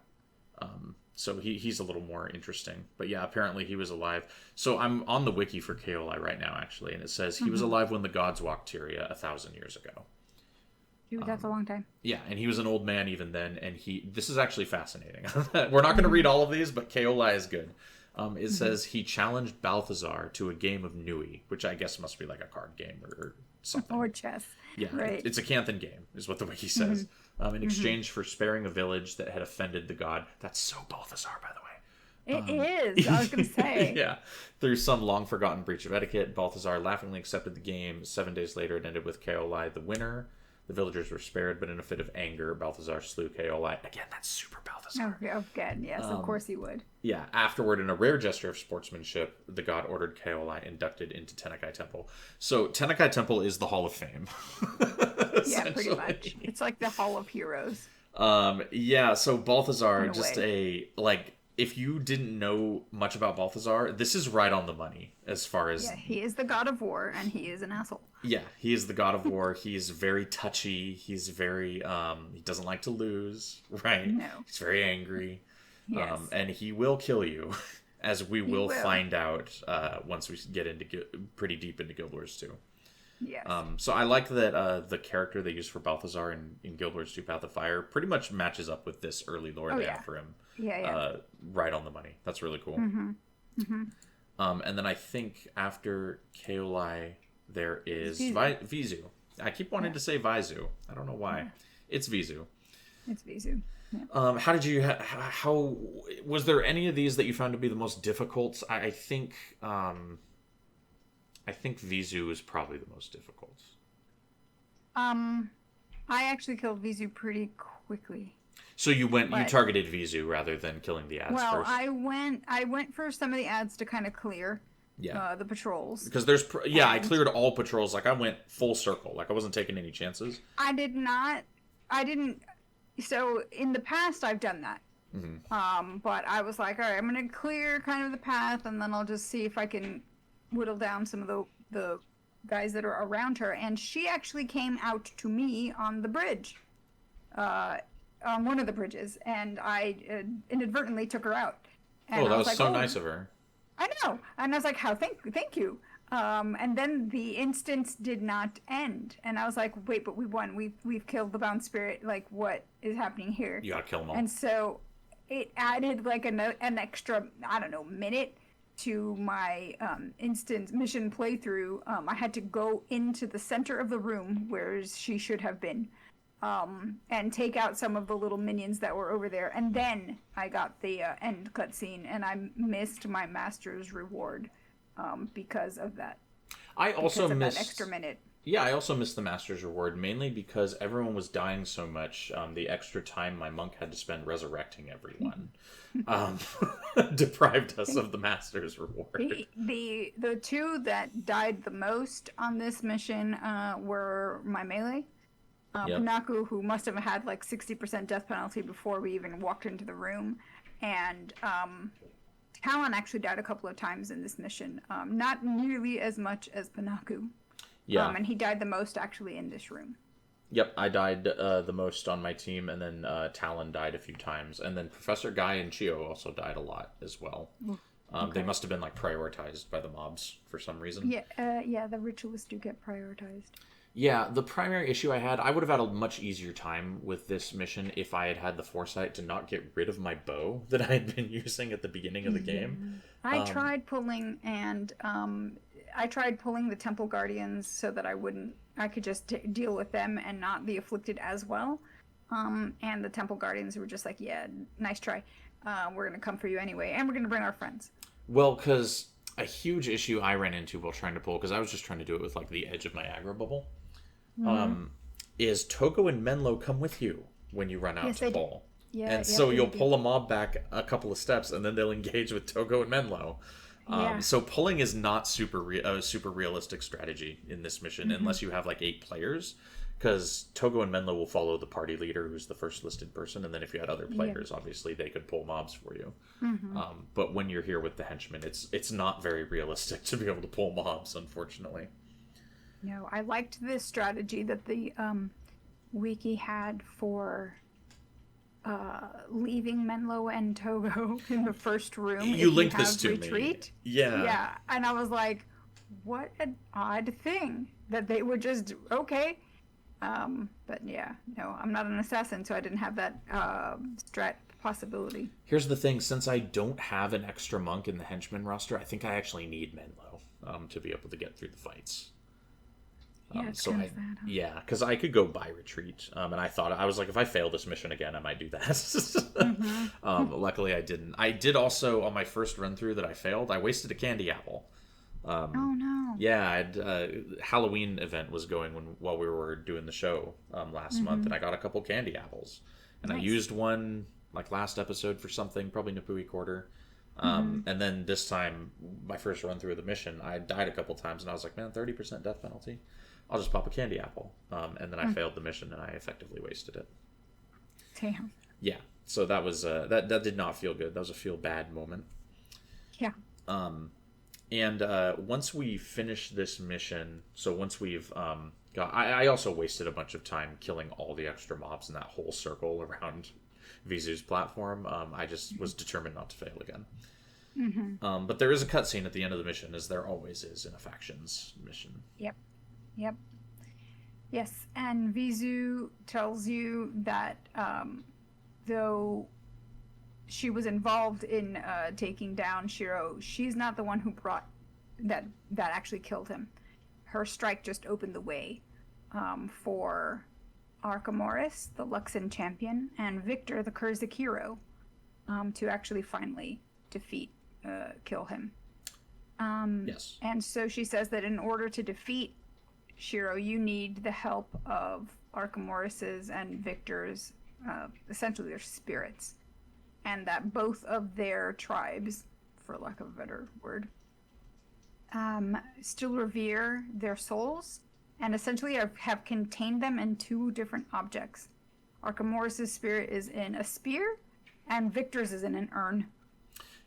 So he's a little more interesting. But yeah, apparently he was alive. So I'm on the wiki for Kaoli right now, actually, and it says he was alive when the gods walked Tyria 1,000 years ago. Dude, that's a long time. Yeah, and he was an old man even then, and this is actually fascinating. We're not going to read all of these, but Kaoli is good. It says he challenged Balthazar to a game of Nui, which I guess must be like a card game or something. Or chess. Yeah, right. It's a Canthan game, is what the wiki says. In exchange for sparing a village that had offended the god. That's so Balthazar, by the way. It is. I was going to say. Yeah. Through some long-forgotten breach of etiquette, Balthazar laughingly accepted the game. 7 days later, it ended with Kaoli the winner. The villagers were spared, but in a fit of anger, Balthazar slew Kaoli. Again, that's super Balthazar. Oh, good. Yes, of course he would. Yeah. Afterward, in a rare gesture of sportsmanship, the god ordered Kaoli inducted into Tanakai Temple. So, Tanakai Temple is the Hall of Fame. Yeah, pretty much. It's like the Hall of Heroes. Yeah, so Balthazar, way. if you didn't know much about Balthazar, this is right on the money as far as... Yeah, he is the god of war, and he is an asshole. Yeah, he is the god of war. He's very touchy. He's very, he doesn't like to lose, right? No. He's very angry. Yes. And he will kill you, as we will find out once we get into pretty deep into Guild Wars 2. Yes. So I like that the character they use for Balthazar in Guild Wars 2 Path of Fire pretty much matches up with this early lore they have for him. Yeah. Right on the money. That's really cool. And then I think after Kaoli, there is Vizu. I keep wanting to say Vizu. I don't know why. Yeah. It's Vizu. It's Vizu. Yeah. How did you? How was there any of these that you found to be the most difficult? I think Vizu is probably the most difficult. I actually killed Vizu pretty quickly. So you targeted Vizu rather than killing the ads first? Well, I went for some of the ads to kind of clear the patrols. Because I cleared all patrols. Like, I went full circle. Like, I wasn't taking any chances. I didn't. So, in the past, I've done that. But I was like, all right, I'm going to clear kind of the path, and then I'll just see if I can whittle down some of the guys that are around her. And she actually came out to me on the bridge. On one of the bridges, and I inadvertently took her out. And that was so nice of her. I know, and I was like, "How? Thank you." And then the instance did not end, and I was like, "Wait, but we won. We've killed the bound spirit. Like, what is happening here?" You gotta kill them all. And so it added like an extra, I don't know, minute to my instant mission playthrough. I had to go into the center of the room where she should have been. And take out some of the little minions that were over there, and then I got the end cutscene, and I missed my master's reward because of that. I also missed that extra minute. Yeah, I also missed the master's reward mainly because everyone was dying so much. The extra time my monk had to spend resurrecting everyone deprived us of the master's reward. The two that died the most on this mission were my melee. Panaku, who must have had like 60% death penalty before we even walked into the room, and Talon actually died a couple of times in this mission. Not nearly as much as Panaku. Yeah. And he died the most actually in this room. Yep, I died the most on my team, and then Talon died a few times, and then Professor Guy and Chio also died a lot as well. They must have been like prioritized by the mobs for some reason. Yeah, the ritualists do get prioritized. Yeah, the primary issue I would have had a much easier time with this mission if I had the foresight to not get rid of my bow that I had been using at the beginning of the game. I tried pulling the Temple Guardians so that I wouldn't I could just deal with them and not the afflicted as well. And the temple guardians were just like, yeah, nice try. We're going to come for you anyway, and we're going to bring our friends. Well, because a huge issue I ran into while trying to pull, because I was just trying to do it with like the edge of my aggro bubble, is Togo and Menlo come with you when you run out to pull. Yeah, and so you'll pull a mob back a couple of steps, and then they'll engage with Togo and Menlo. So pulling is not super realistic strategy in this mission unless you have like 8 players, because Togo and Menlo will follow the party leader, who's the first listed person, and then if you had other players, obviously they could pull mobs for you. But when you're here with the henchmen, it's not very realistic to be able to pull mobs, unfortunately. No, I liked this strategy that the wiki had for leaving Menlo and Togo in the first room. You linked this to me. Yeah, and I was like, what an odd thing that they would just okay. But yeah, no, I'm not an assassin, so I didn't have that strat possibility. Here's the thing: since I don't have an extra monk in the henchman roster, I think I actually need Menlo to be able to get through the fights. Yeah, because I could go by retreat, and I was like, if I fail this mission again, I might do that. Luckily, I didn't. I did also on my first run through that I failed. I wasted a candy apple. Oh no! Yeah, Halloween event was going while we were doing the show last month, and I got a couple candy apples, and I used one like last episode for something, probably Nipui Quarter. And then this time, my first run through of the mission, I died a couple times, and I was like, man, 30% death penalty. I'll just pop a candy apple. And then I failed the mission, and I effectively wasted it. Damn. Yeah. So that was that did not feel good. That was a feel bad moment. Yeah. And once we finish this mission, so once we've I also wasted a bunch of time killing all the extra mobs in that whole circle around Vizu's platform. I just was determined not to fail again. But there is a cutscene at the end of the mission, as there always is in a factions mission. Yep. Yes, and Vizu tells you that though she was involved in taking down Shiro, she's not the one who brought that actually killed him. Her strike just opened the way for Archimedes, the Luxon champion, and Victor, the Kurzik hero, to actually finally kill him. Yes. And so she says that in order to defeat Shiro, you need the help of Archimorris's and Victor's, essentially their spirits, and that both of their tribes, for lack of a better word, still revere their souls, and essentially have contained them in 2 different objects. Archimorris's spirit is in a spear, and Victor's is in an urn.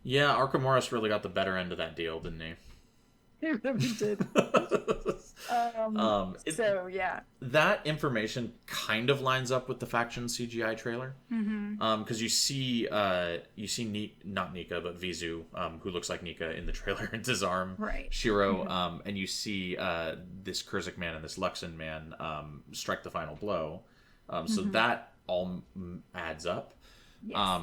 Yeah, Archimorris really got the better end of that deal, didn't he? He really did. So yeah, that information kind of lines up with the faction CGI trailer, because you see not Nika but Vizu, who looks like Nika in the trailer, disarm Shiro, and you see this Kurzik man and this Luxon man strike the final blow. So that all adds up. Yes.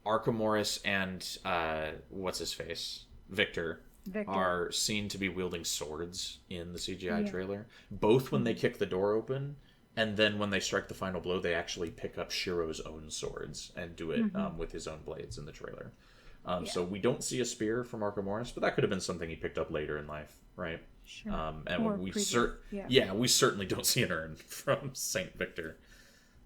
Archimorris and what's his face, Victor are seen to be wielding swords in the CGI trailer. Both when they kick the door open, and then when they strike the final blow, they actually pick up Shiro's own swords and do it with his own blades in the trailer. So we don't see a spear from Archimorris, but that could have been something he picked up later in life, right? Sure. And we certainly don't see an urn from Saint Victor.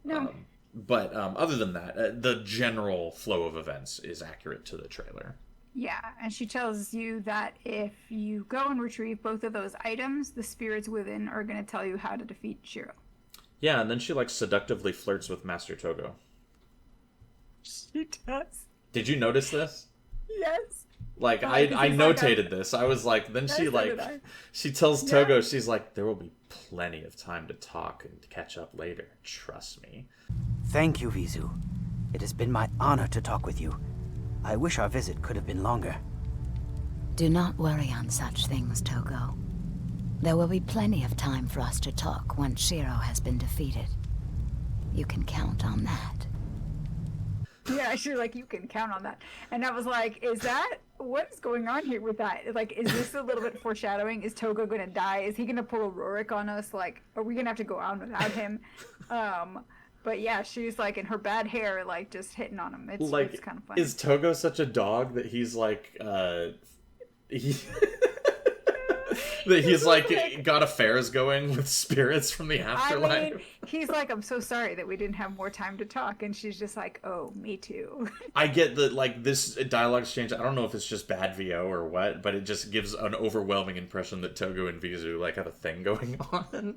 No. But other than that, the general flow of events is accurate to the trailer. Yeah, and she tells you that if you go and retrieve both of those items, the spirits within are going to tell you how to defeat Shiro. Yeah, and then she seductively flirts with Master Togo. She does. Did you notice this? Yes. I notated this. I was like, then she tells Togo, she's like, there will be plenty of time to talk and catch up later. Trust me. Thank you, Vizu. It has been my honor to talk with you. I wish our visit could have been longer. Do not worry on such things, Togo. There will be plenty of time for us to talk once Shiro has been defeated. You can count on that. Yeah, she's like, you can count on that. And I was like, is that what is going on here with that? Like, is this a little bit foreshadowing? Is Togo gonna die? Is he gonna pull a Rurik on us? Like, are we gonna have to go on without him? But yeah, she's like in her bad hair, like just hitting on him. It's kind of funny. Is Togo such a dog that he's like that he's like got affairs going with spirits from the afterlife? I mean, he's like, I'm so sorry that we didn't have more time to talk, and she's just like, oh, me too. I get that, like, this dialogue exchange, I don't know if it's just bad VO or what, but it just gives an overwhelming impression that Togo and Vizu, like, have a thing going on.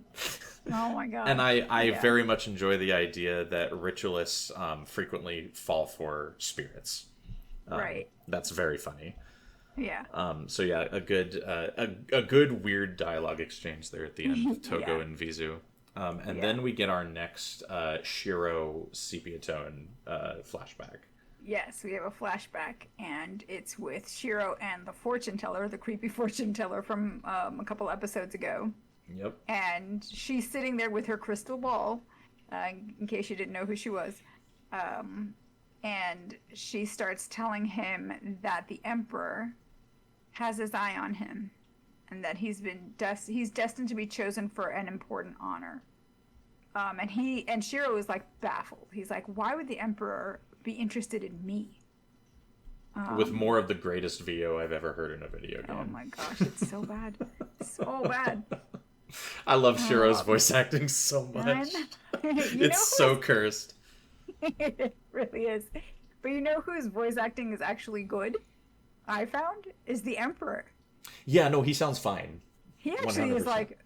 Oh my god. And I very much enjoy the idea that ritualists frequently fall for spirits. Right. That's very funny. Yeah. So yeah, a good weird dialogue exchange there at the end with Togo and Vizu. Then we get our next Shiro sepia tone flashback. Yes, we have a flashback, and it's with Shiro and the fortune teller, the creepy fortune teller from a couple episodes ago. Yep. And she's sitting there with her crystal ball, in case you didn't know who she was. And she starts telling him that the Emperor has his eye on him, and that he's destined to be chosen for an important honor. And Shiro is like baffled. He's like, why would the Emperor be interested in me? With more of the greatest VO I've ever heard in a video game. Oh my gosh, it's so bad. So bad. I love Shiro's voice acting so much. It's so cursed. It really is. But you know whose voice acting is actually good? I found is the Emperor. Yeah, no, he sounds fine. He actually 100%. Is like,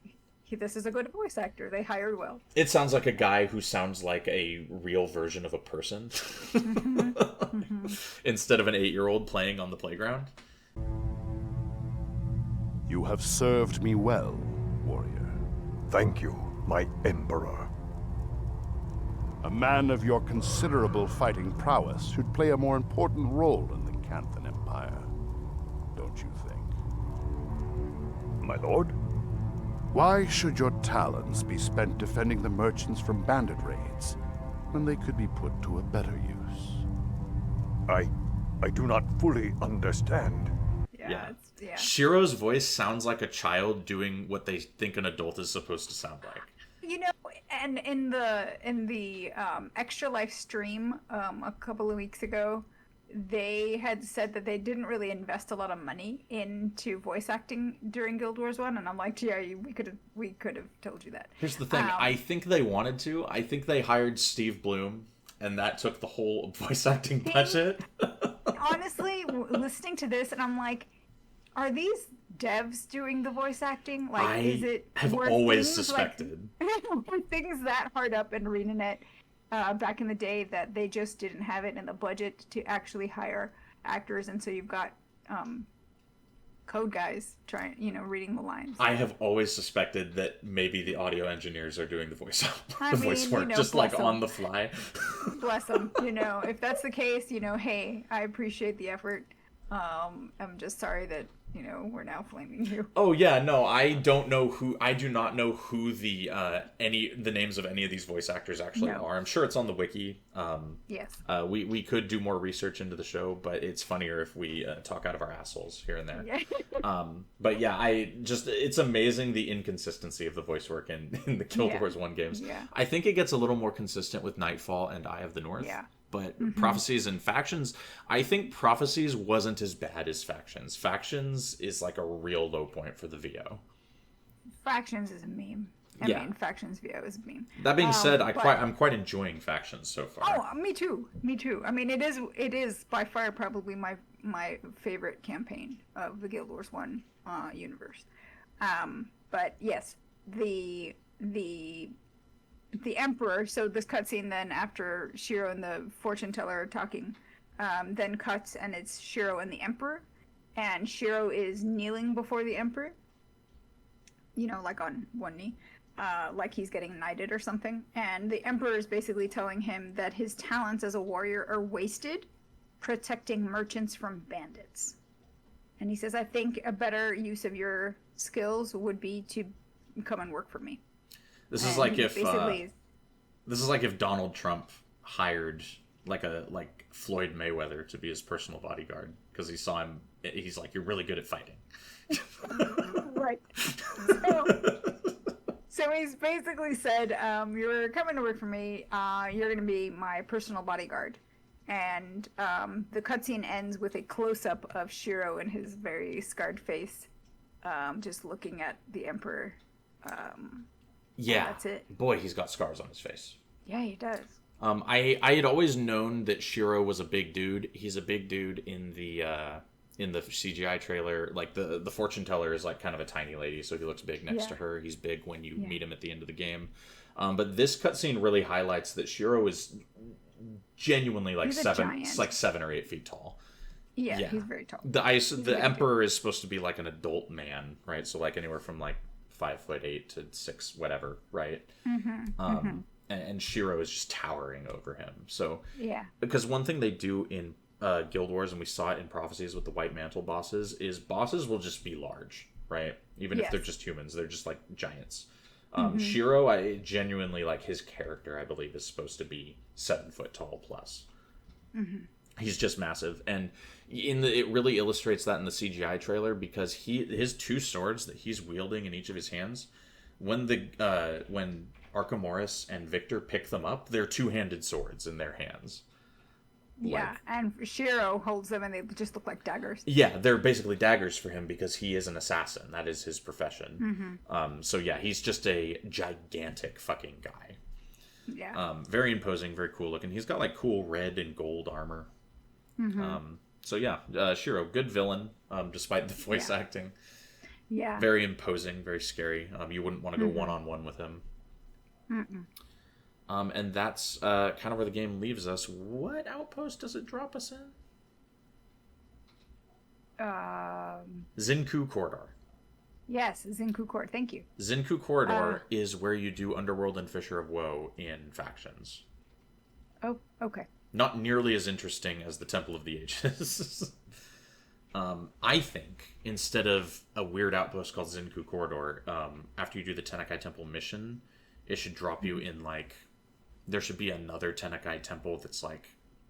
this is a good voice actor. They hired well. It sounds like a guy who sounds like a real version of a person. Instead of an 8-year-old playing on the playground. You have served me well, warrior. Thank you, my Emperor. A man of your considerable fighting prowess should play a more important role in the Canthan Empire, don't you think? My lord? Why should your talents be spent defending the merchants from bandit raids, when they could be put to a better use? I do not fully understand. Yeah. Shiro's voice sounds like a child doing what they think an adult is supposed to sound like. You know, and in the Extra Life stream a couple of weeks ago, they had said that they didn't really invest a lot of money into voice acting during Guild Wars 1, and I'm like, yeah, we could have told you that. Here's the thing, I think they wanted to. I think they hired Steve Bloom, and that took the whole voice acting budget. Honestly, listening to this, and I'm like, are these devs doing the voice acting? Like, is it? Have always suspected. Were things that hard up in ArenaNet back in the day that they just didn't have it in the budget to actually hire actors, and so you've got code guys reading the lines. I have always suspected that maybe the audio engineers are doing the voice work, just like on the fly. Bless them. If that's the case, hey, I appreciate the effort. I'm just sorry that we're now flaming you. Oh yeah, no, I do not know who the names of any of these voice actors actually are. I'm sure it's on the wiki. Yes. We could do more research into the show, but it's funnier if we talk out of our assholes here and there. Yeah. But yeah, it's amazing the inconsistency of the voice work in the Guild Wars 1 games. Yeah. I think it gets a little more consistent with Nightfall and Eye of the North. Yeah. But Prophecies and Factions, I think Prophecies wasn't as bad as Factions. Factions is like a real low point for the VO. Factions is a meme. I mean, Factions VO is a meme. That being said, I'm quite enjoying Factions so far. Oh, me too. I mean, it is by far probably my favorite campaign of the Guild Wars 1 universe. But yes, the Emperor, so this cutscene then after Shiro and the fortune teller are talking, then cuts and it's Shiro and the Emperor, and Shiro is kneeling before the Emperor, like on one knee, like he's getting knighted or something, and the Emperor is basically telling him that his talents as a warrior are wasted protecting merchants from bandits. And he says, I think a better use of your skills would be to come and work for me. This is like if Donald Trump hired like Floyd Mayweather to be his personal bodyguard because he saw him. He's like, you're really good at fighting. Right. So he's basically said, you're coming to work for me. You're going to be my personal bodyguard. And the cutscene ends with a close-up of Shiro and his very scarred face, just looking at the Emperor. Yeah. That's it. Boy, he's got scars on his face. Yeah, he does. I had always known that Shiro was a big dude. He's a big dude in the CGI trailer. Like the fortune teller is like kind of a tiny lady, so he looks big next to her. He's big when you meet him at the end of the game. But this cutscene really highlights that Shiro is genuinely like 7 or 8 feet tall. Yeah, he's very tall. The Emperor is supposed to be like an adult man, right? So like anywhere from like 5'8" to 6, whatever, right? And Shiro is just towering over him. So because one thing they do in Guild Wars, and we saw it in Prophecies with the White Mantle bosses, is bosses will just be large, right? Even if they're just humans, they're just like giants. Shiro, I genuinely like his character. I believe is supposed to be 7 foot tall plus. He's just massive, and it really illustrates that in the CGI trailer because his 2 swords that he's wielding in each of his hands, when Archimedes and Victor pick them up, they're 2-handed swords in their hands. Yeah, and Shiro holds them and they just look like daggers. Yeah, they're basically daggers for him because he is an assassin. That is his profession. So yeah, he's just a gigantic fucking guy. Yeah. Very imposing, very cool looking. He's got like cool red and gold armor. So yeah, Shiro, good villain, despite the voice acting. Yeah. Very imposing, very scary. You wouldn't want to go one-on-one with him. And that's kind of where the game leaves us. What outpost does it drop us in? Zinku Corridor. Yes, Zinku Corridor. Thank you. Zinku Corridor is where you do Underworld and Fissure of Woe in factions. Oh, okay. Not nearly as interesting as the Temple of the Ages. I think instead of a weird outpost called Zinku Corridor, after you do the Tanakai Temple mission, it should drop you in like... There should be another Tanakai Temple that's like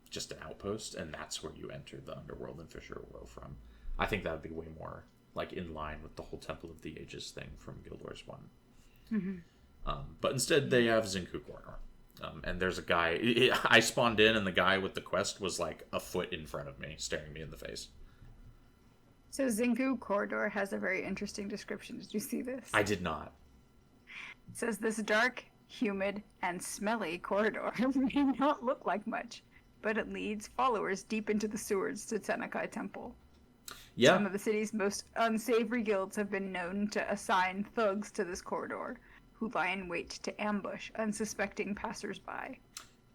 just an outpost, and that's where you enter the Underworld and Fissure of Woe from. I think that would be way more like in line with the whole Temple of the Ages thing from Guild Wars 1. But instead they have Zinku Corridor. And there's a guy... I spawned in, and the guy with the quest was like a foot in front of me, staring me in the face. So Zinku Corridor has a very interesting description. Did you see this? I did not. It says, this dark, humid, and smelly corridor may not look like much, but it leads followers deep into the sewers to Tanakai Temple. Yeah. Some of the city's most unsavory guilds have been known to assign thugs to this corridor, who lie in wait to ambush unsuspecting passersby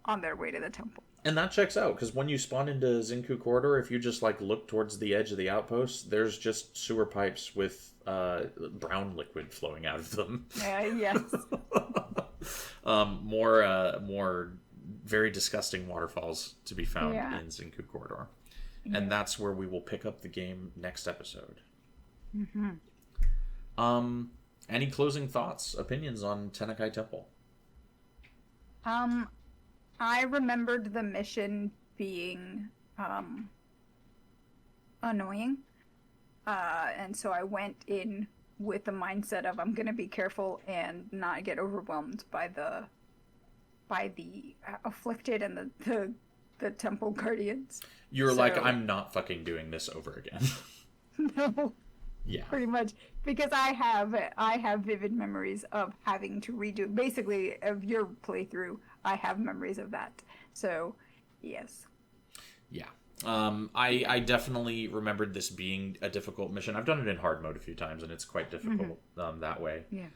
on their way to the temple. And that checks out, because when you spawn into Zinku Corridor, if you just like look towards the edge of the outpost, there's just sewer pipes with brown liquid flowing out of them. Yes. More very disgusting waterfalls to be found in Zinku Corridor. And that's where we will pick up the game next episode. Any closing thoughts, opinions on Tanakai Temple? I remembered the mission being annoying. And so I went in with the mindset of I'm going to be careful and not get overwhelmed by the afflicted and the temple guardians. You're like, I'm not fucking doing this over again. No. Yeah. Pretty much. Because I have vivid memories of having to redo, basically, of your playthrough. I have memories of that. So, yes. Yeah. I definitely remembered this being a difficult mission. I've done it in hard mode a few times, and it's quite difficult that way. Yeah.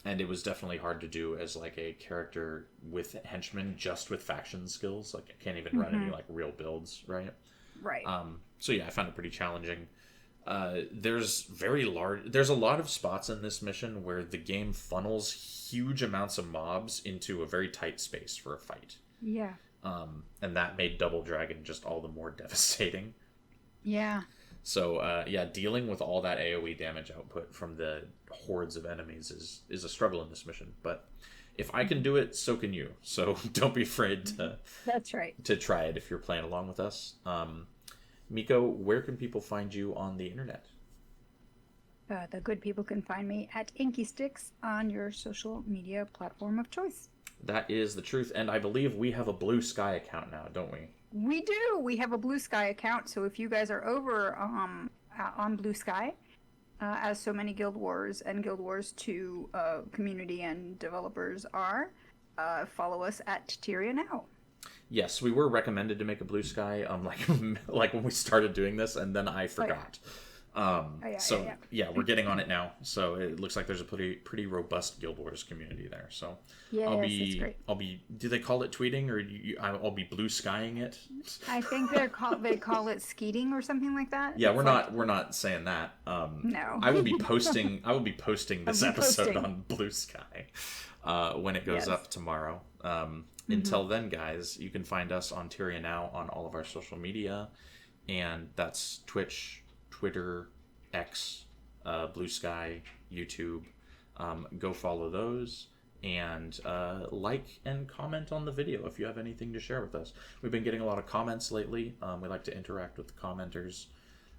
And it was definitely hard to do as like a character with henchmen, just with faction skills. Like I can't even run any like real builds, right? Right. So yeah, I found it pretty challenging. There's a lot of spots in this mission where the game funnels huge amounts of mobs into a very tight space for a fight. Yeah. And that made Double Dragon just all the more devastating. Yeah. So, dealing with all that AoE damage output from the hordes of enemies is a struggle in this mission. But if I can do it, so can you. So don't be afraid That's right. to try it if you're playing along with us. Miko, where can people find you on the internet? The good people can find me at Inky Sticks on your social media platform of choice. That is the truth, and I believe we have a Blue Sky account now, don't we? We do. We have a Blue Sky account, so if you guys are over on Blue Sky, as so many Guild Wars and Guild Wars 2 community and developers are, follow us at Tyria now. Yes, we were recommended to make a Blue Sky, like when we started doing this, and then I forgot. We're getting on it now. So it looks like there's a pretty robust Guild Wars community there. So yes, it's great. I'll be. Do they call it tweeting, or I'll be blue skying it? I think they call it skeeting or something like that. Yeah, we're not saying that. No. I will be posting this episode on Blue Sky when it goes up tomorrow. Until then, guys, you can find us on Tyria Now on all of our social media, and that's Twitch, Twitter, X, Blue Sky, YouTube. Go follow those and like and comment on the video if you have anything to share with us. We've been getting a lot of comments lately. We like to interact with the commenters.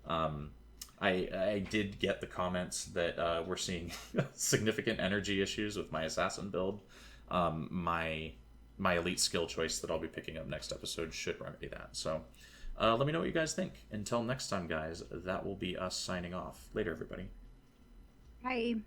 I did get the comments that we're seeing significant energy issues with my assassin build. My elite skill choice that I'll be picking up next episode should remedy that. So let me know what you guys think. Until next time, guys, that will be us signing off. Later, everybody. Bye.